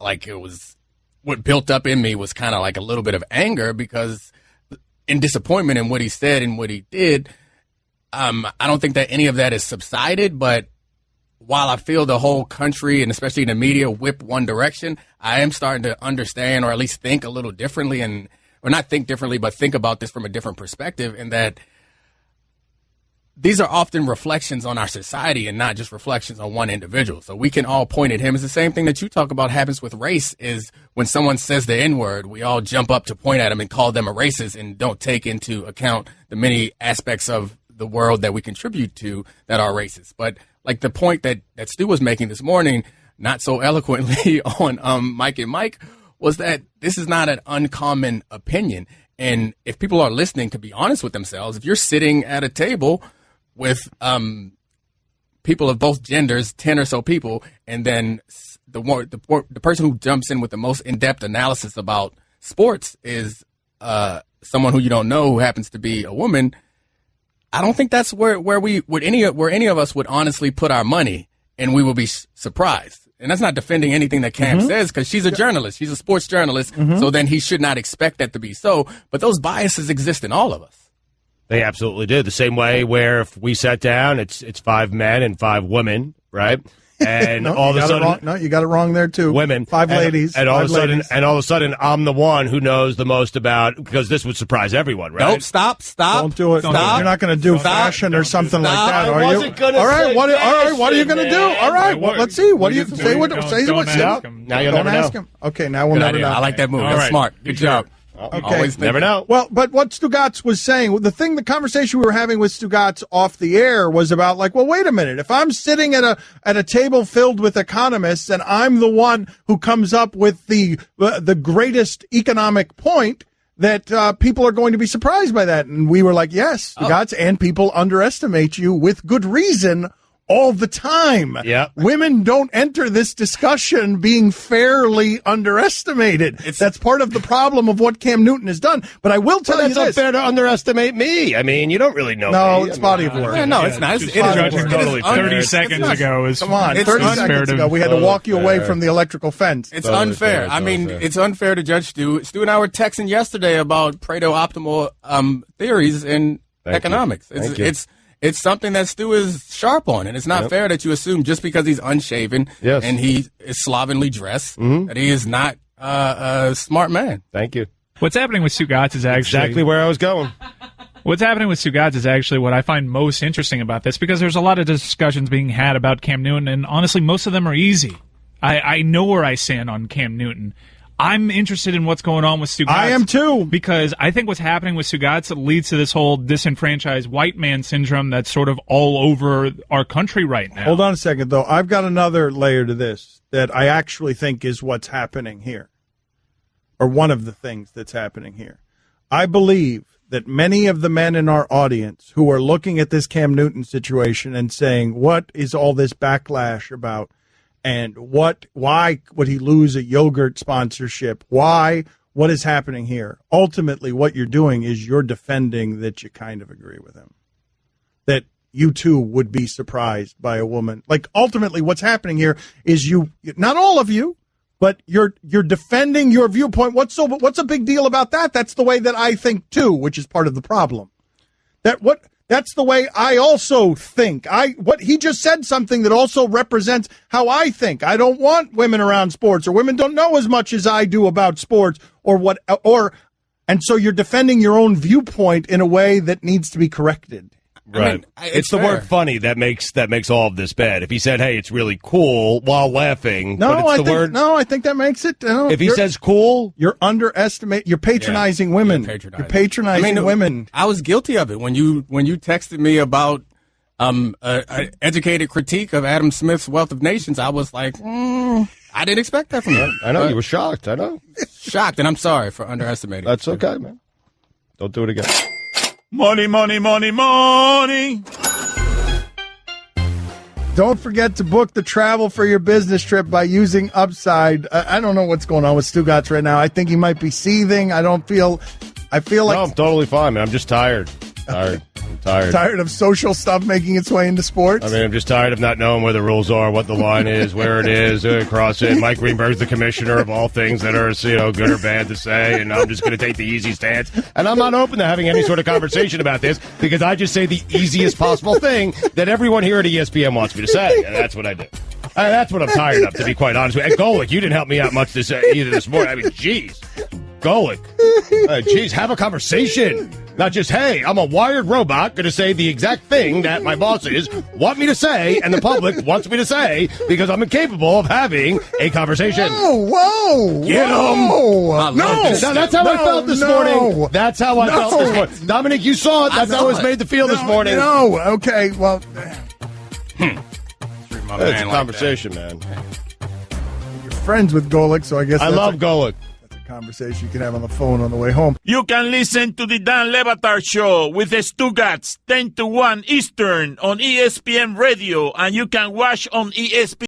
like it was, what built up in me was kind of like a little bit of anger, because in disappointment in what he said and what he did, I don't think that any of that has subsided. But while I feel the whole country and especially the media whip one direction, I am starting to understand, or at least think a little differently, or not think differently, but think about this from a different perspective, in that these are often reflections on our society and not just reflections on one individual. So we can all point at him. It's the same thing that you talk about happens with race, is when someone says the N-word, we all jump up to point at him and call them a racist and don't take into account the many aspects of the world that we contribute to that are racist. But like the point that Stu was making this morning, not so eloquently on Mike and Mike, was that this is not an uncommon opinion. And if people are listening, to be honest with themselves, if you're sitting at a table with people of both genders, 10 or so people, and then the person who jumps in with the most in-depth analysis about sports is someone who you don't know who happens to be a woman, I don't think that's where any of us would honestly put our money, and we will be surprised. And that's not defending anything that Cam says, because she's a journalist. She's a sports journalist. So then he should not expect that to be so. But those biases exist in all of us. They absolutely do. The same way where if we sat down, it's 5 men and 5 women, right? And No, all of you a got it sudden, wrong. No, you got it wrong there too. women, five ladies, and all five of a sudden, ladies. and all of a sudden, I'm the one who knows the most about, because this would surprise everyone, right? Nope, stop. Don't do it. Stop. You're not going to do Stop. fashion or something like Stop. that, I are you? wasn't gonna All right, say all right. What are you fashion, going to do? man. All right, well, let's see. What do you say? What say? Don't What ask say? him. Now you'll Don't never ask know. him. Okay, now we'll Good never idea. know. I like that move. All That's right. smart. Good job. Okay. Never know. Well, but what Stugotz was saying, the conversation we were having with Stugotz off the air was about like, well, wait a minute. If I'm sitting at a table filled with economists and I'm the one who comes up with the greatest economic point, that people are going to be surprised by that. And we were like, yes, Stugotz, and people underestimate you with good reason all the time. Yep. Women don't enter this discussion being fairly underestimated. That's part of the problem of what Cam Newton has done. But I will tell you It's this. unfair to underestimate me. I mean, you don't really know No, me. it's body of work. No, it's not. It is Judging totally fair. 30 seconds ago is Come on, It's 30 unfair seconds to- ago, we had to walk you away fair. from the electrical fence. It's Totally unfair. fair, I mean, totally fair. it's unfair to judge Stu. Stu and I were texting yesterday about Pareto optimal theories in Thank economics. you. Thank you. It's something that Stu is sharp on, and it's not fair that you assume just because he's unshaven and he is slovenly dressed that he is not a smart man. Thank you. What's happening with Stugotz is actually Exactly where I was going. What's happening with Stugotz is actually what I find most interesting about this, because there's a lot of discussions being had about Cam Newton, and honestly, most of them are easy. I know where I stand on Cam Newton. I'm interested in what's going on with Stugotz. I am too. Because I think what's happening with Stugotz leads to this whole disenfranchised white man syndrome that's sort of all over our country right now. Hold on a second, though. I've got another layer to this that I actually think is what's happening here, or one of the things that's happening here. I believe that many of the men in our audience who are looking at this Cam Newton situation and saying, what is all this backlash about? And why would he lose a yogurt sponsorship? What is happening here? Ultimately, what you're doing is you're defending that you kind of agree with him. That you too would be surprised by a woman. Like, ultimately, what's happening here is not all of you, but you're defending your viewpoint. What's a big deal about that? That's the way that I think too, which is part of the problem. That's the way I also think. What he just said something that also represents how I think. I don't want women around sports, or women don't know as much as I do about sports, and so you're defending your own viewpoint in a way that needs to be corrected. Right. I mean, it's the word funny that makes all of this bad. If he said, "Hey, it's really cool," while laughing, I think that makes it. If he says "cool," you're patronizing women. You're patronizing women. I was guilty of it when you texted me about an educated critique of Adam Smith's Wealth of Nations. I was like, I didn't expect that from you. I know you were shocked. I know, shocked, and I'm sorry for underestimating. That's okay, man. Don't do it again. Money, money, money, money. Don't forget to book the travel for your business trip by using Upside. I don't know what's going on with Stugotz right now. I think he might be seething. I feel like... No, I'm totally fine, man. I'm just tired. I'm tired. Tired of social stuff making its way into sports? I mean, I'm just tired of not knowing where the rules are, what the line is, where it is, across it. Mike Greenberg's the commissioner of all things that are, good or bad to say, and I'm just going to take the easy stance. And I'm not open to having any sort of conversation about this, because I just say the easiest possible thing that everyone here at ESPN wants me to say, and that's what I do. That's what I'm tired of, to be quite honest with you. And Golick, you didn't help me out much either this morning. I mean, jeez. Golick. Jeez, have a conversation. Not just, hey, I'm a wired robot going to say the exact thing that my bosses want me to say and the public wants me to say because I'm incapable of having a conversation. Whoa. Get him. That's how I felt this morning. That's how I felt this morning. Dominique, you saw it. That's how it was made to feel this morning. No. Okay. Well. It's a conversation, man. You're friends with Golick, so I guess I love Golick. Conversation you can have on the phone on the way home. You can listen to the Dan Le Batard Show with the Stugotz 10 to 1 Eastern on ESPN Radio, and you can watch on ESPN.